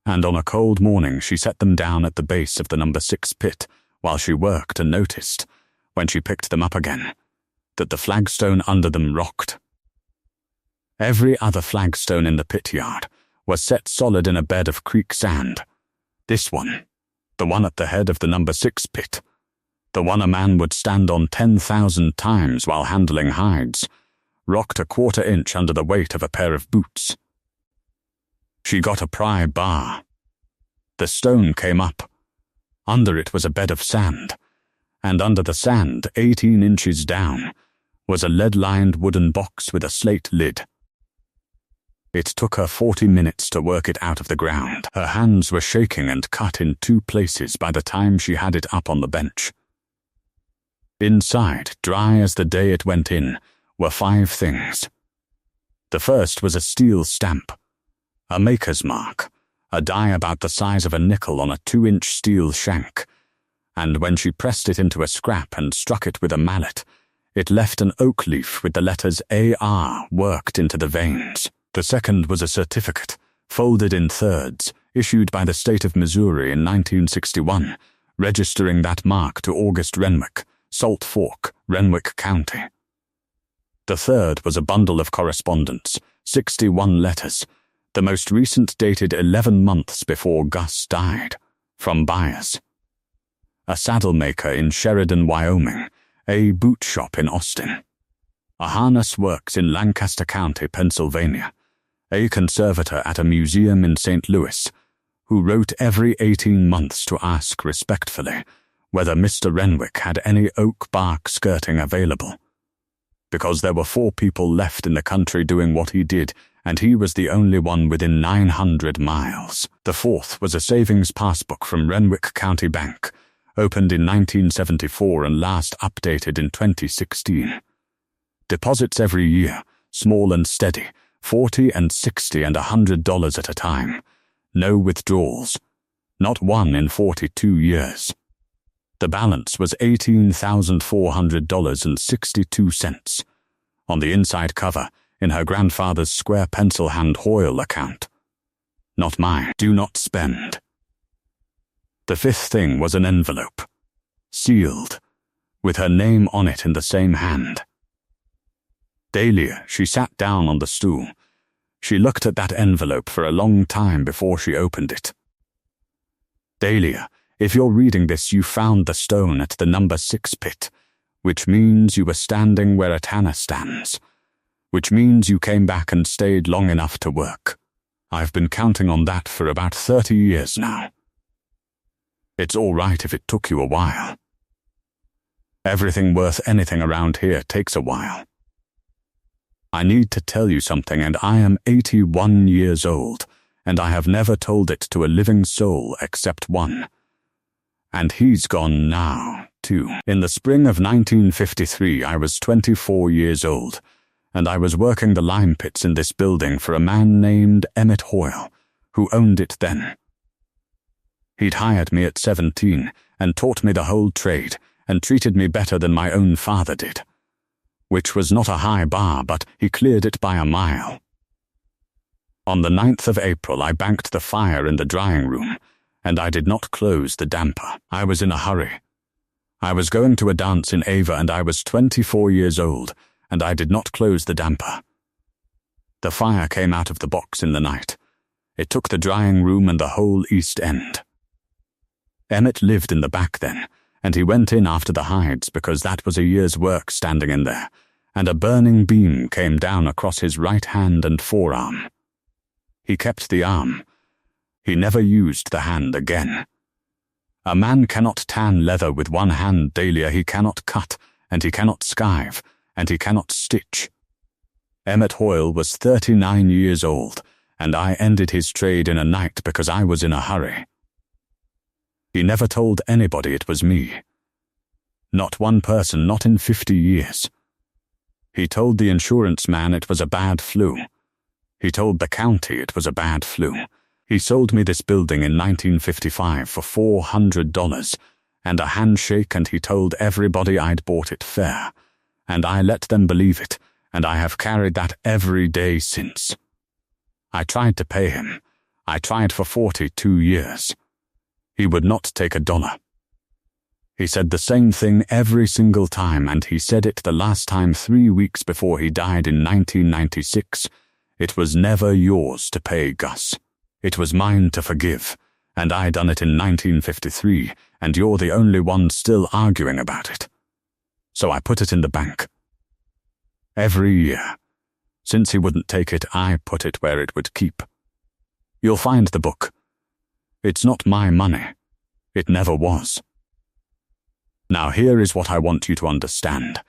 And on a cold morning she set them down at the base of the number 6 pit while she worked and noticed, when she picked them up again, that the flagstone under them rocked. Every other flagstone in the pit yard was set solid in a bed of creek sand. This one, the one at the head of the number 6 pit, the one a man would stand on 10,000 times while handling hides, rocked a 1/4 inch under the weight of a pair of boots. She got a pry bar. The stone came up. Under it was a bed of sand, and under the sand, 18 inches down, was a lead-lined wooden box with a slate lid. It took her 40 minutes to work it out of the ground. Her hands were shaking and cut in 2 places by the time she had it up on the bench. Inside, dry as the day it went in, were 5 things. The first was a steel stamp, a maker's mark, a die about the size of a nickel on a 2-inch steel shank, and when she pressed it into a scrap and struck it with a mallet, it left an oak leaf with the letters AR worked into the veins. The second was a certificate, folded in thirds, issued by the state of Missouri in 1961, registering that mark to August Renwick, Salt Fork, Renwick County. The third was a bundle of correspondence, 61 letters, the most recent dated 11 months before Gus died, from buyers. A saddle maker in Sheridan, Wyoming, a boot shop in Austin, a harness works in Lancaster County, Pennsylvania, a conservator at a museum in St. Louis, who wrote every 18 months to ask respectfully whether Mr. Renwick had any oak bark skirting available, because there were 4 people left in the country doing what he did, and he was the only one within 900 miles. The fourth was a savings passbook from Renwick County Bank, opened in 1974 and last updated in 2016. Deposits every year, small and steady, $40 and $60 and $100 at a time. No withdrawals. Not one in 42 years. The balance was $18,400.62. On the inside cover, in her grandfather's square pencil hand Hoyle account. Not mine. Do not spend. The fifth thing was an envelope, sealed, with her name on it in the same hand. Dahlia, she sat down on the stool. She looked at that envelope for a long time before she opened it. Dahlia, if you're reading this, you found the stone at the number 6 pit, which means you were standing where a tanner stands, which means you came back and stayed long enough to work. I've been counting on that for about 30 years now. It's all right if it took you a while. Everything worth anything around here takes a while. I need to tell you something, and I am 81 years old, and I have never told it to a living soul except one. And he's gone now, too. In the spring of 1953, I was 24 years old, and I was working the lime pits in this building for a man named Emmett Hoyle, who owned it then. He'd hired me at 17 and taught me the whole trade and treated me better than my own father did, which was not a high bar, but he cleared it by a mile. On the 9th of April, I banked the fire in the drying room, and I did not close the damper. I was in a hurry. I was going to a dance in Ava, and I was 24 years old, and I did not close the damper. The fire came out of the box in the night. It took the drying room and the whole east end. Emmett lived in the back then, and he went in after the hides because that was a year's work standing in there, and a burning beam came down across his right hand and forearm. He kept the arm. He never used the hand again. A man cannot tan leather with one hand, Dahlia. He cannot cut, and he cannot skive, and he cannot stitch. Emmett Hoyle was 39 years old, and I ended his trade in a night because I was in a hurry. He never told anybody it was me. Not one person, not in 50 years. He told the insurance man it was a bad flu. He told the county it was a bad flu. He sold me this building in 1955 for $400 and a handshake, and he told everybody I'd bought it fair, and I let them believe it, and I have carried that every day since. I tried to pay him. I tried for 42 years. He would not take $1. He said the same thing every single time, and he said it the last time 3 weeks before he died in 1996. It was never yours to pay, Gus. It was mine to forgive, and I done it in 1953, and you're the only one still arguing about it. So I put it in the bank. Every year. Since he wouldn't take it, I put it where it would keep. You'll find the book. It's not my money. It never was. Now here is what I want you to understand,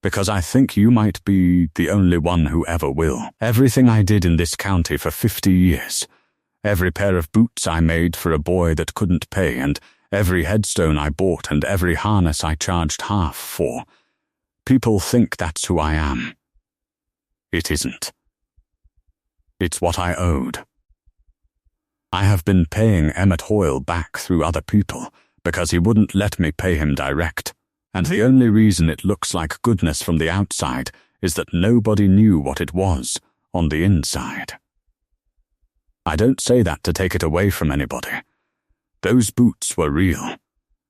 because I think you might be the only one who ever will. Everything I did in this county for 50 years, every pair of boots I made for a boy that couldn't pay, and every headstone I bought, and every harness I charged half for, people think that's who I am. It isn't. It's what I owed. I have been paying Emmett Hoyle back through other people because he wouldn't let me pay him direct, and the only reason it looks like goodness from the outside is that nobody knew what it was on the inside. I don't say that to take it away from anybody. Those boots were real.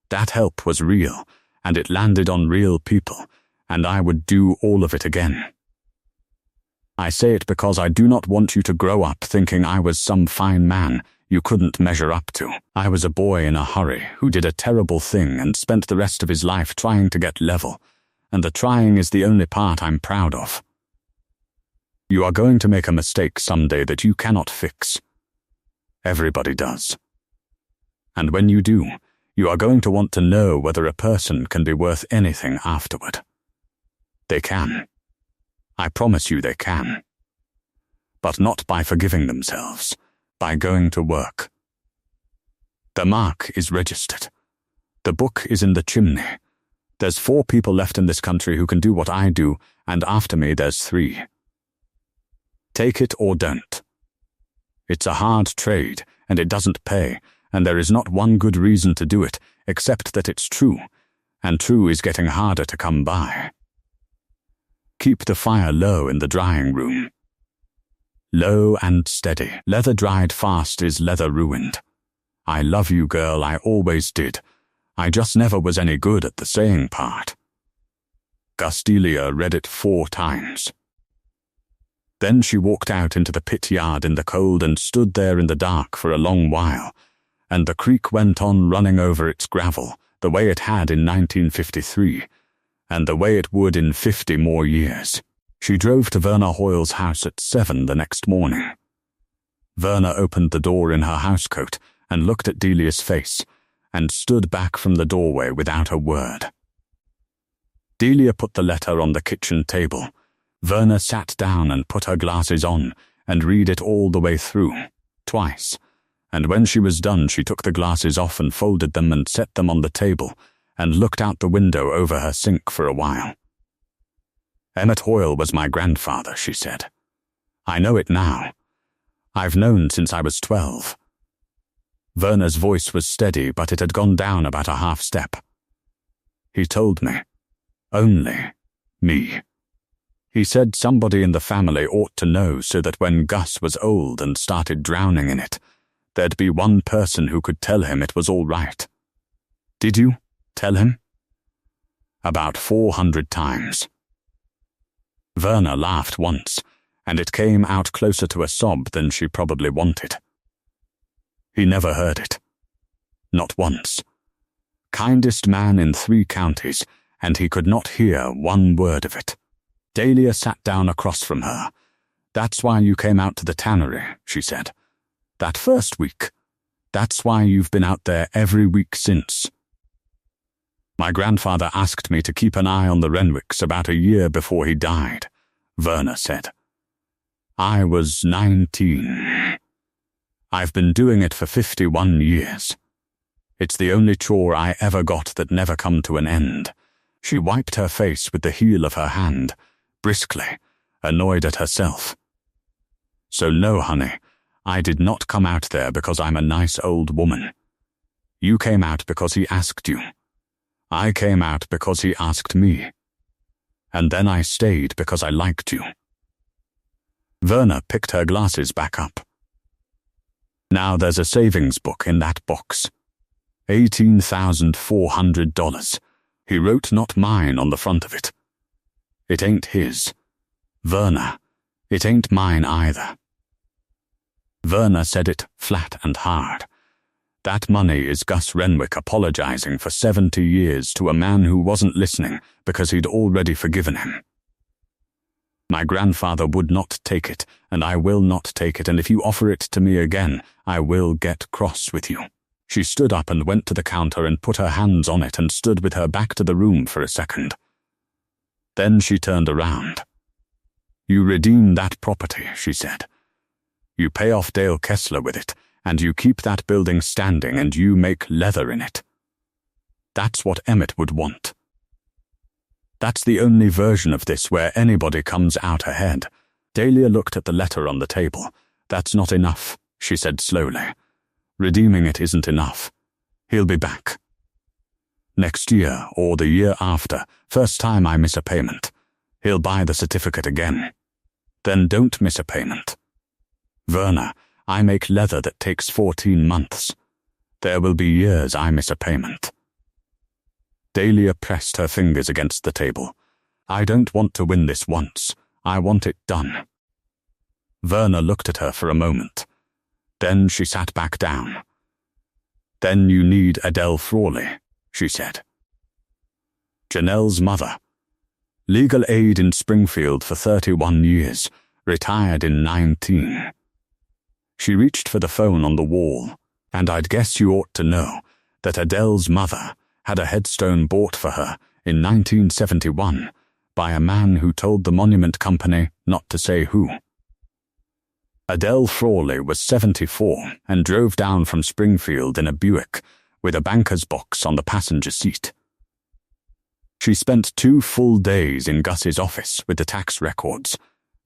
That help was real, and it landed on real people, and I would do all of it again. I say it because I do not want you to grow up thinking I was some fine man you couldn't measure up to. I was a boy in a hurry who did a terrible thing and spent the rest of his life trying to get level, and the trying is the only part I'm proud of. You are going to make a mistake someday that you cannot fix. Everybody does. And when you do, you are going to want to know whether a person can be worth anything afterward. They can. I promise you they can. But not by forgiving themselves, by going to work. The mark is registered. The book is in the chimney. There's 4 people left in this country who can do what I do, and after me there's 3. Take it or don't. It's a hard trade, and it doesn't pay, and there is not one good reason to do it, except that it's true, and true is getting harder to come by. Keep the fire low in the drying room. Low and steady. Leather dried fast is leather ruined. I love you, girl, I always did. I just never was any good at the saying part. Delia read it 4 times. Then she walked out into the pit yard in the cold and stood there in the dark for a long while, and the creek went on running over its gravel, the way it had in 1953, and the way it would in 50 more years. She drove to Verna Hoyle's house at 7 the next morning. Verna opened the door in her housecoat and looked at Delia's face, and stood back from the doorway without a word. Delia put the letter on the kitchen table. Verna sat down and put her glasses on and read it all the way through, twice, and when she was done she took the glasses off and folded them and set them on the table and looked out the window over her sink for a while. Emmett Hoyle was my grandfather, she said. I know it now. I've known since I was 12. Verna's voice was steady, but it had gone down about a half step. He told me. Only me. He said somebody in the family ought to know so that when Gus was old and started drowning in it, there'd be one person who could tell him it was all right. Did you tell him? About 400 times. Verna laughed once, and it came out closer to a sob than she probably wanted. He never heard it. Not once. Kindest man in 3 counties, and he could not hear one word of it. Delia sat down across from her. That's why you came out to the tannery, she said. That first week. That's why you've been out there every week since. My grandfather asked me to keep an eye on the Renwicks about a year before he died, Verna said. I was 19. I've been doing it for 51 years. It's the only chore I ever got that never come to an end. She wiped her face with the heel of her hand, briskly, annoyed at herself. So no, honey, I did not come out there because I'm a nice old woman. You came out because he asked you. I came out because he asked me. And then I stayed because I liked you. Verna picked her glasses back up. Now there's a savings book in that box. $18,400. He wrote not mine on the front of it. It ain't his. Verna, it ain't mine either. Verna said it flat and hard. That money is Gus Renwick apologizing for 70 years to a man who wasn't listening because he'd already forgiven him. My grandfather would not take it, and I will not take it, and if you offer it to me again, I will get cross with you. She stood up and went to the counter and put her hands on it and stood with her back to the room for a second. Then she turned around. You redeem that property, she said. You pay off Dale Kessler with it, and you keep that building standing and you make leather in it. That's what Emmett would want. That's the only version of this where anybody comes out ahead. Delia looked at the letter on the table. That's not enough, she said slowly. Redeeming it isn't enough. He'll be back. Next year, or the year after, first time I miss a payment, he'll buy the certificate again. Then don't miss a payment. Verna, I make leather that takes 14 months. There will be years I miss a payment. Delia pressed her fingers against the table. I don't want to win this once. I want it done. Verna looked at her for a moment. Then she sat back down. Then you need Adele Frawley, she said. Janelle's mother. Legal aid in Springfield for 31 years, retired in 19. She reached for the phone on the wall, and I'd guess you ought to know that Adele's mother had a headstone bought for her in 1971 by a man who told the monument company not to say who. Adele Frawley was 74 and drove down from Springfield in a Buick with a banker's box on the passenger seat. She spent 2 full days in Gus's office with the tax records,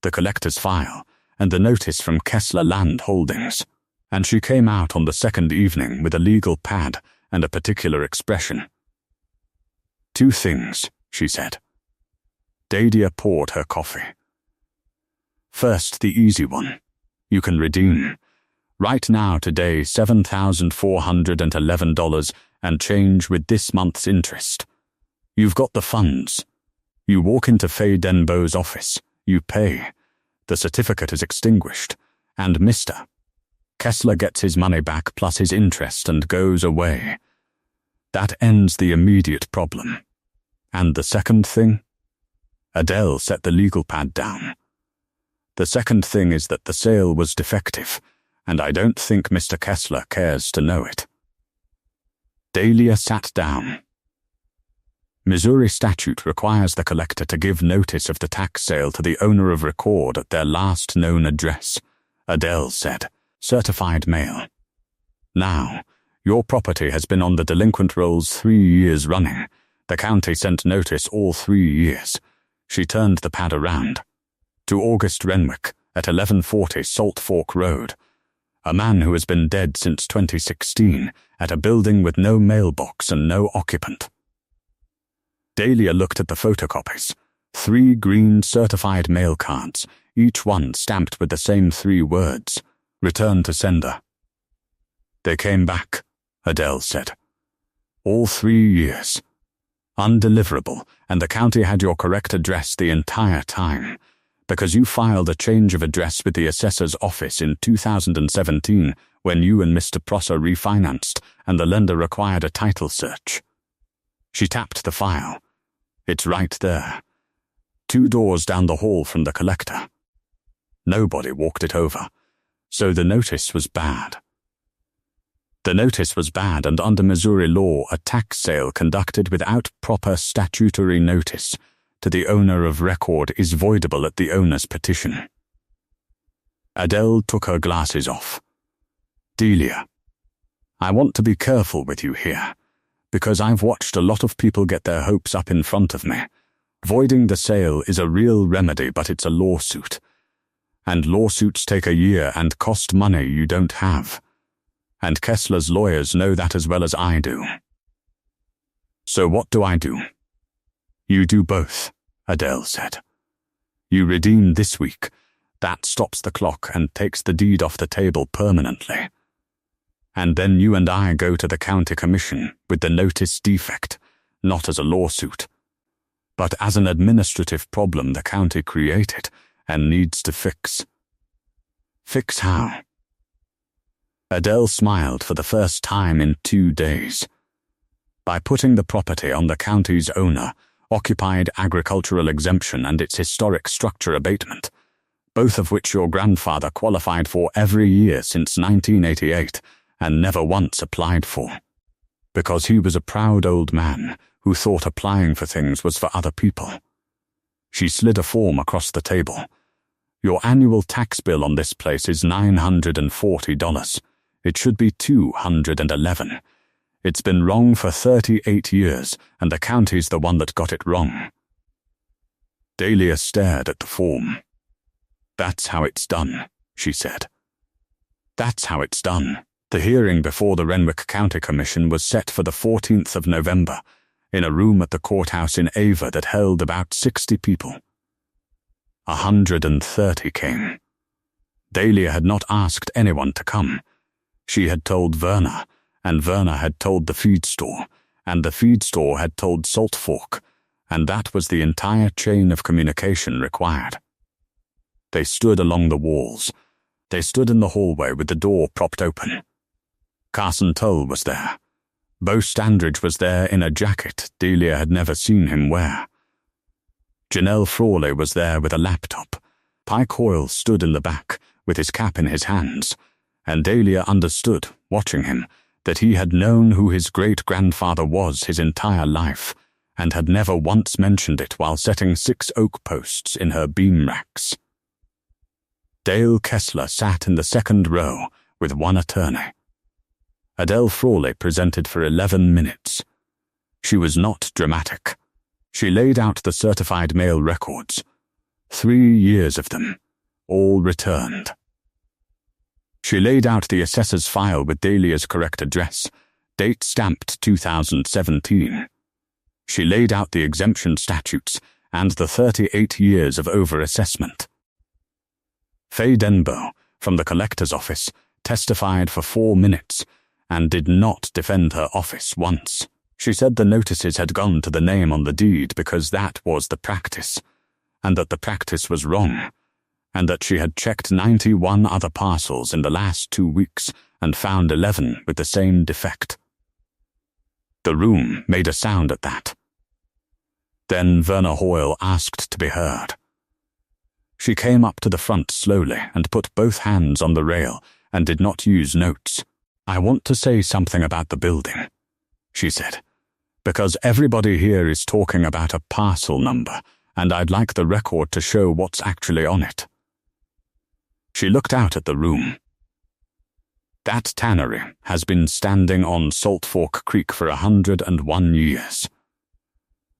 the collector's file, and the notice from Kessler Land Holdings, and she came out on the second evening with a legal pad and a particular expression. 2 things, she said. Dahlia poured her coffee. First, the easy one. You can redeem. Right now, today, $7,411 and change with this month's interest. You've got the funds. You walk into Faye Denbo's office. You pay. The certificate is extinguished. And Mr. Kessler gets his money back plus his interest and goes away. That ends the immediate problem. And the second thing? Adele set the legal pad down. The second thing is that the sale was defective, and I don't think Mr. Kessler cares to know it. Dahlia sat down. Missouri statute requires the collector to give notice of the tax sale to the owner of record at their last known address. Adele said, certified mail. Now, your property has been on the delinquent rolls 3 years running. The county sent notice all 3 years. She turned the pad around. To August Renwick at 1140 Salt Fork Road. A man who has been dead since 2016 at a building with no mailbox and no occupant. Dahlia looked at the photocopies. 3 green certified mail cards, each one stamped with the same 3 words. Return to sender. They came back, Adele said. All 3 years. Undeliverable, and the county had your correct address the entire time, because you filed a change of address with the assessor's office in 2017 when you and Mr. Prosser refinanced and the lender required a title search. She tapped the file. It's right there. 2 doors down the hall from the collector. Nobody walked it over, so the notice was bad. The notice was bad, and under Missouri law, a tax sale conducted without proper statutory notice to the owner of record is voidable at the owner's petition. Adele took her glasses off. Dahlia, I want to be careful with you here, because I've watched a lot of people get their hopes up in front of me. Voiding the sale is a real remedy, but it's a lawsuit. And lawsuits take a year and cost money you don't have. And Kessler's lawyers know that as well as I do. So what do I do? You do both, Adele said. You redeem this week. That stops the clock and takes the deed off the table permanently. And then you and I go to the county commission with the notice defect, not as a lawsuit, but as an administrative problem the county created and needs to fix. Fix how? Adele smiled for the first time in 2 days. By putting the property on the county's owner, occupied agricultural exemption and its historic structure abatement, both of which your grandfather qualified for every year since 1988 and never once applied for, because he was a proud old man who thought applying for things was for other people. She slid a form across the table. Your annual tax bill on this place is $940. It should be $211. It's been wrong for 38 years, and the county's the one that got it wrong. Dahlia stared at the form. That's how it's done, she said. That's how it's done. The hearing before the Renwick County Commission was set for the 14th of November, in a room at the courthouse in Ava that held about 60 people. 130 came. Dahlia had not asked anyone to come. She had told Verna, and Verna had told the feed store, and the feed store had told Salt Fork, and that was the entire chain of communication required. They stood along the walls. They stood in the hallway with the door propped open. Carson Tull was there. Bo Standridge was there in a jacket Dahlia had never seen him wear. Janelle Frawley was there with a laptop. Pike Hoyle stood in the back, with his cap in his hands, and Dahlia understood, watching him, that he had known who his great-grandfather was his entire life, and had never once mentioned it while setting 6 oak posts in her beam racks. Dale Kessler sat in the second row with one attorney. Adele Frawley presented for 11 minutes. She was not dramatic. She laid out the certified mail records. 3 years of them, all returned. She laid out the assessor's file with Dahlia's correct address, date stamped 2017. She laid out the exemption statutes and the 38 years of over-assessment. Faye Denbo, from the collector's office, testified for 4 minutes and did not defend her office once. She said the notices had gone to the name on the deed because that was the practice, and that the practice was wrong, and that she had checked 91 other parcels in the last 2 weeks and found 11 with the same defect. The room made a sound at that. Then Verna Hoyle asked to be heard. She came up to the front slowly and put both hands on the rail and did not use notes. "I want to say something about the building," she said, "because everybody here is talking about a parcel number, and I'd like the record to show what's actually on it." She looked out at the room. That tannery has been standing on Salt Fork Creek for 101 years.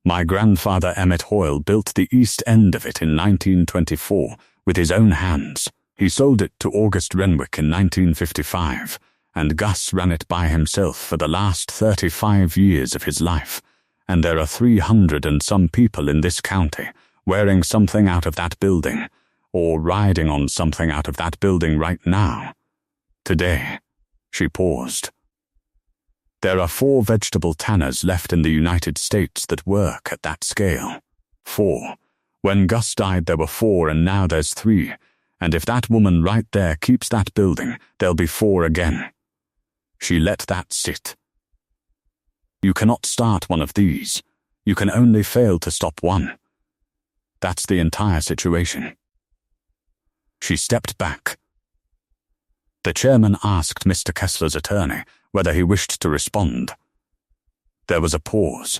My grandfather Emmett Hoyle built the east end of it in 1924 with his own hands. He sold it to August Renwick in 1955, and Gus ran it by himself for the last 35 years of his life, and there are 300 and some people in this county wearing something out of that building, or riding on something out of that building right now. Today, she paused. There are 4 vegetable tanners left in the United States that work at that scale. 4. When Gus died there were 4 and now there's 3, and if that woman right there keeps that building, there'll be 4 again. She let that sit. You cannot start one of these. You can only fail to stop one. That's the entire situation. She stepped back. The chairman asked Mr. Kessler's attorney whether he wished to respond. There was a pause,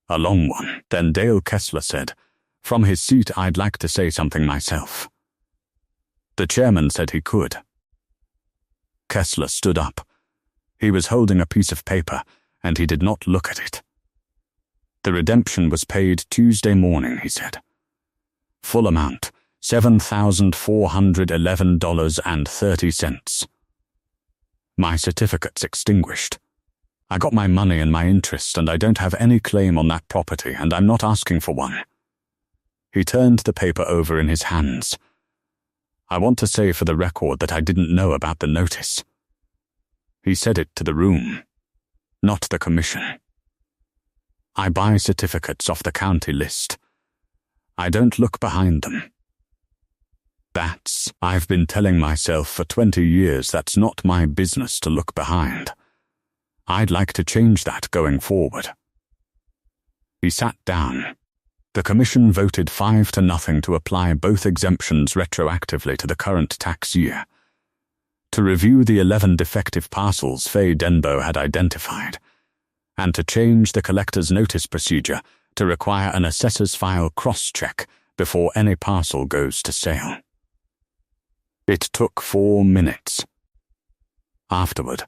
a long one. Then Dale Kessler said, "From his seat, I'd like to say something myself." The chairman said he could. Kessler stood up. He was holding a piece of paper, and he did not look at it. The redemption was paid Tuesday morning, he said. Full amount, $7,411.30. My certificate's extinguished. I got my money and my interest, and I don't have any claim on that property, and I'm not asking for one. He turned the paper over in his hands. I want to say for the record that I didn't know about the notice. He said it to the room, not the commission. I buy certificates off the county list. I don't look behind them. I've been telling myself for 20 years that's not my business to look behind. I'd like to change that going forward. He sat down. The commission voted 5-0 to apply both exemptions retroactively to the current tax year. To review the 11 defective parcels Faye Denbo had identified, and to change the collector's notice procedure to require an assessor's file cross-check before any parcel goes to sale. It took 4 minutes. Afterward,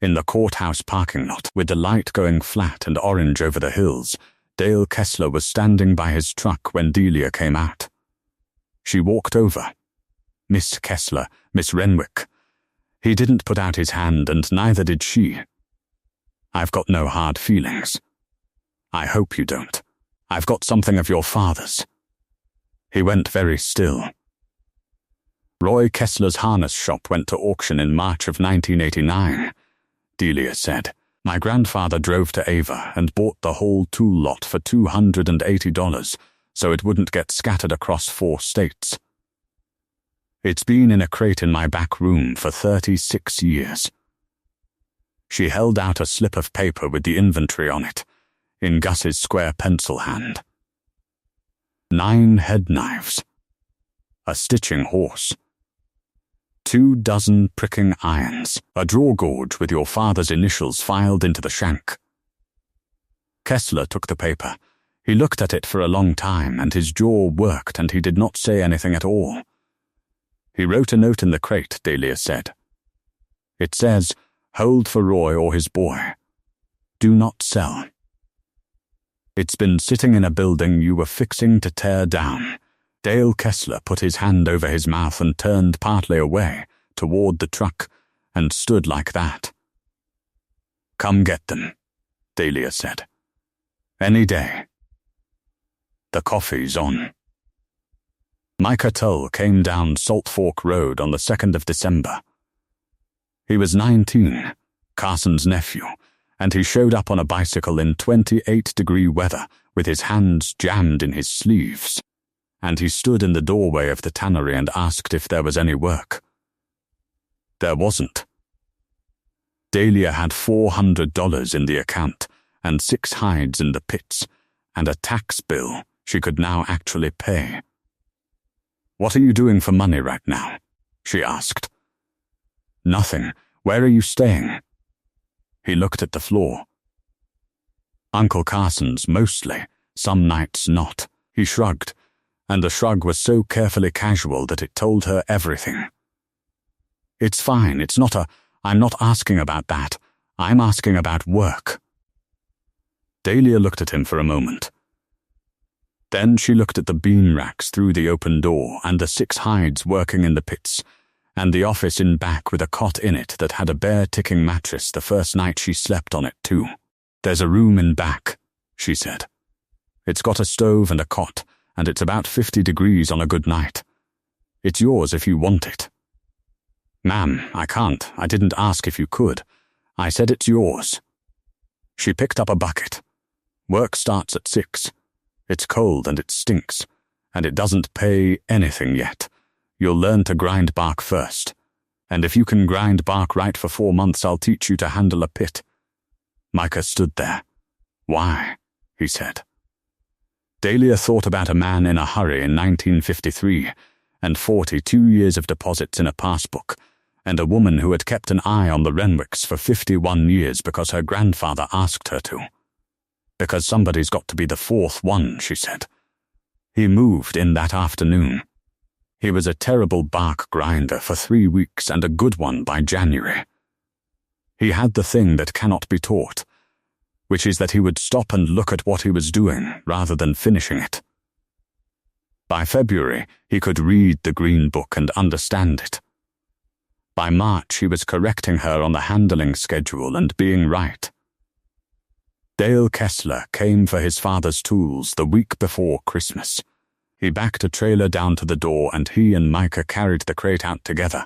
in the courthouse parking lot, with the light going flat and orange over the hills, Dale Kessler was standing by his truck when Delia came out. She walked over. "Miss Kessler, Miss Renwick." He didn't put out his hand, and neither did she. "I've got no hard feelings. I hope you don't. I've got something of your father's." He went very still. "Roy Kessler's harness shop went to auction in March of 1989, Delia said. "My grandfather drove to Ava and bought the whole tool lot for $280, so it wouldn't get scattered across 4 states. It's been in a crate in my back room for 36 years. She held out a slip of paper with the inventory on it, in Gus's square pencil hand. 9 head knives, a stitching horse, 2 dozen pricking irons, a draw gauge with your father's initials filed into the shank." Kessler took the paper. He looked at it for a long time, and his jaw worked, and he did not say anything at all. "He wrote a note in the crate," Delia said. "It says, 'Hold for Roy or his boy. Do not sell.' It's been sitting in a building you were fixing to tear down." Dale Kessler put his hand over his mouth and turned partly away, toward the truck, and stood like that. "Come get them," Delia said. "Any day." The coffee's on. Micah Tull came down Salt Fork Road on the 2nd of December. He was 19, Carson's nephew, and he showed up on a bicycle in 28-degree weather with his hands jammed in his sleeves, and he stood in the doorway of the tannery and asked if there was any work. There wasn't. Dahlia had $400 in the account and 6 hides in the pits, and a tax bill she could now actually pay. "What are you doing for money right now?" she asked. "Nothing. Where are you staying?" He looked at the floor. "Uncle Carson's, mostly. Some nights not." He shrugged, and the shrug was so carefully casual that it told her everything. "It's fine. I'm not asking about that. I'm asking about work." Dahlia looked at him for a moment. Then she looked at the beam racks through the open door and the 6 hides working in the pits, and the office in back with a cot in it that had a bare ticking mattress the first night she slept on it too. "There's a room in back," she said. "It's got a stove and a cot, and it's about 50 degrees on a good night. It's yours if you want it." "Ma'am, I can't. I didn't ask if you could. I said it's yours." She picked up a bucket. "Work starts at 6. It's cold and it stinks, and it doesn't pay anything yet. You'll learn to grind bark first, and if you can grind bark right for 4 months, I'll teach you to handle a pit." Micah stood there. "Why?" he said. Dahlia thought about a man in a hurry in 1953, and 42 years of deposits in a passbook, and a woman who had kept an eye on the Renwicks for 51 years because her grandfather asked her to. "Because somebody's got to be the 4th one," she said. He moved in that afternoon. He was a terrible bark grinder for 3 weeks and a good one by January. He had the thing that cannot be taught, which is that he would stop and look at what he was doing rather than finishing it. By February, he could read the Green Book and understand it. By March, he was correcting her on the handling schedule and being right. Dale Kessler came for his father's tools the week before Christmas. He backed a trailer down to the door and he and Micah carried the crate out together,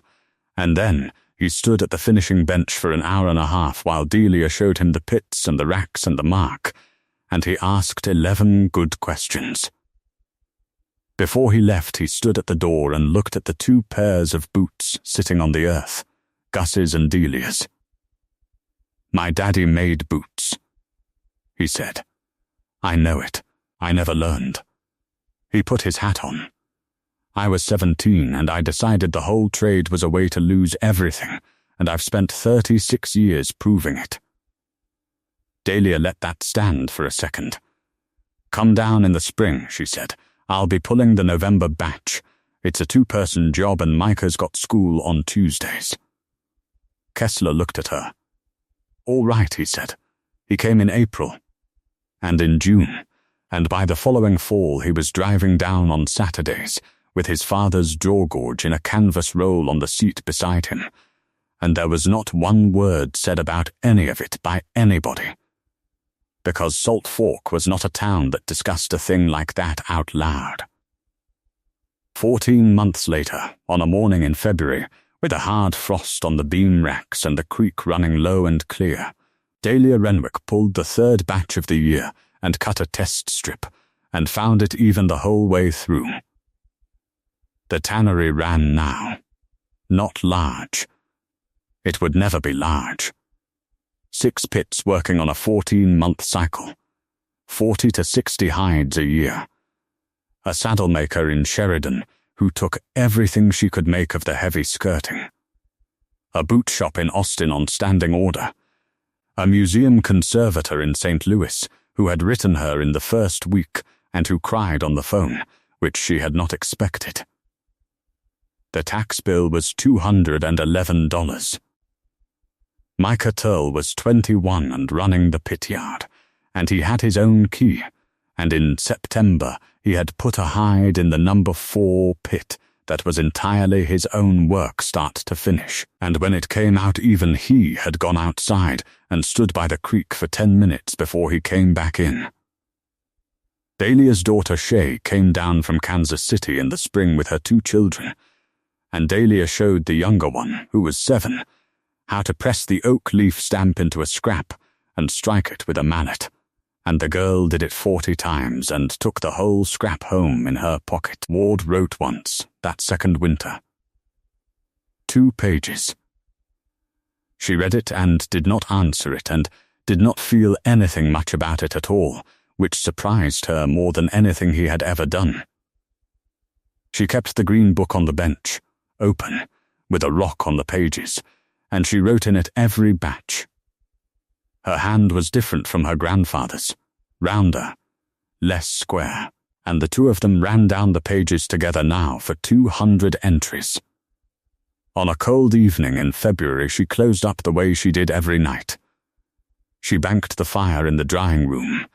and then he stood at the finishing bench for an hour and a half while Dahlia showed him the pits and the racks and the mark, and he asked 11 good questions. Before he left, he stood at the door and looked at the 2 pairs of boots sitting on the earth, Gus's and Dahlia's. "My daddy made boots," he said. "I know it. I never learned." He put his hat on. "I was 17 and I decided the whole trade was a way to lose everything, and I've spent 36 years proving it." Dahlia let that stand for a second. "Come down in the spring," she said. "I'll be pulling the November batch. It's a 2-person job and Micah's got school on Tuesdays." Kessler looked at her. "All right," he said. He came in April, and in June, and by the following fall he was driving down on Saturdays with his father's jaw gorge in a canvas roll on the seat beside him, and there was not one word said about any of it by anybody, because Salt Fork was not a town that discussed a thing like that out loud. 14 months later, on a morning in February, with a hard frost on the beam racks and the creek running low and clear, Dahlia Renwick pulled the 3rd batch of the year and cut a test strip, and found it even the whole way through. The tannery ran now. Not large. It would never be large. 6 pits working on a 14-month cycle. 40 to 60 hides a year. A saddle maker in Sheridan who took everything she could make of the heavy skirting. A boot shop in Austin on standing order. A museum conservator in St. Louis who had written her in the first week and who cried on the phone, which she had not expected. The tax bill was $211. Micah Tull was 21 and running the pit yard, and he had his own key, and in September he had put a hide in the number 4 pit that was entirely his own work start to finish, and when it came out even he had gone outside and stood by the creek for 10 minutes before he came back in. Dahlia's daughter Shay came down from Kansas City in the spring with her 2 children, and Dahlia showed the younger one, who was 7, how to press the oak leaf stamp into a scrap and strike it with a mallet, and the girl did it 40 times and took the whole scrap home in her pocket. Ward wrote once, that second winter. 2 pages. She read it and did not answer it and did not feel anything much about it at all, which surprised her more than anything he had ever done. She kept the green book on the bench, open, with a rock on the pages, and she wrote in it every batch. Her hand was different from her grandfather's, rounder, less square, and the 2 of them ran down the pages together now for 200 entries. On a cold evening in February, she closed up the way she did every night. She banked the fire in the drying room,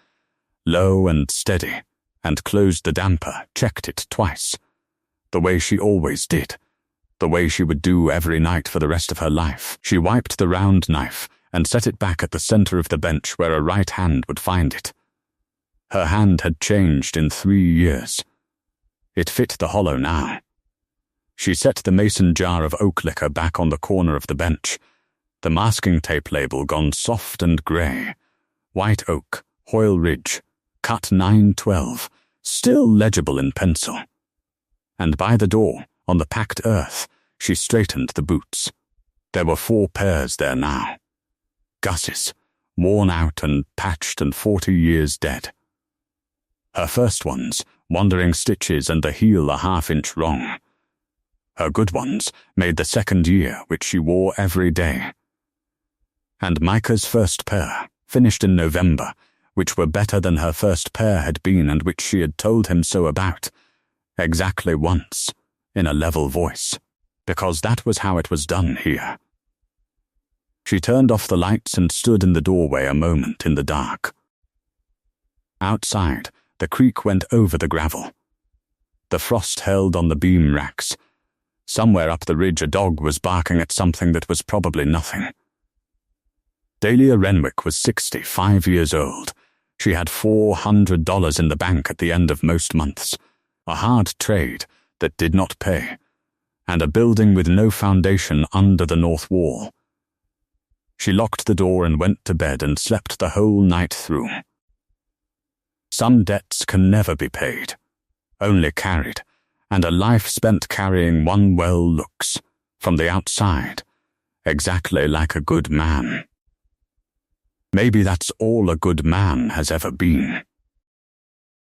low and steady, and closed the damper, checked it twice, the way she always did, the way she would do every night for the rest of her life. She wiped the round knife and set it back at the center of the bench where a right hand would find it. Her hand had changed in 3 years. It fit the hollow now. She set the mason jar of oak liquor back on the corner of the bench, the masking tape label gone soft and grey. White oak, Hoyle Ridge, cut 912, still legible in pencil. And by the door, on the packed earth, she straightened the boots. There were 4 pairs there now. Gus's, worn out and patched and 40 years dead. Her first ones, wandering stitches and the heel a half-inch wrong. Her good ones made the 2nd year, which she wore every day. And Micah's first pair, finished in November, which were better than her first pair had been and which she had told him so about, exactly once, in a level voice, because that was how it was done here. She turned off the lights and stood in the doorway a moment in the dark. Outside, the creek went over the gravel. The frost held on the beam racks. Somewhere up the ridge a dog was barking at something that was probably nothing. Dahlia Renwick was 65 years old. She had $400 in the bank at the end of most months, a hard trade that did not pay, and a building with no foundation under the north wall. She locked the door and went to bed and slept the whole night through. Some debts can never be paid, only carried, and a life spent carrying one well looks, from the outside, exactly like a good man. Maybe that's all a good man has ever been.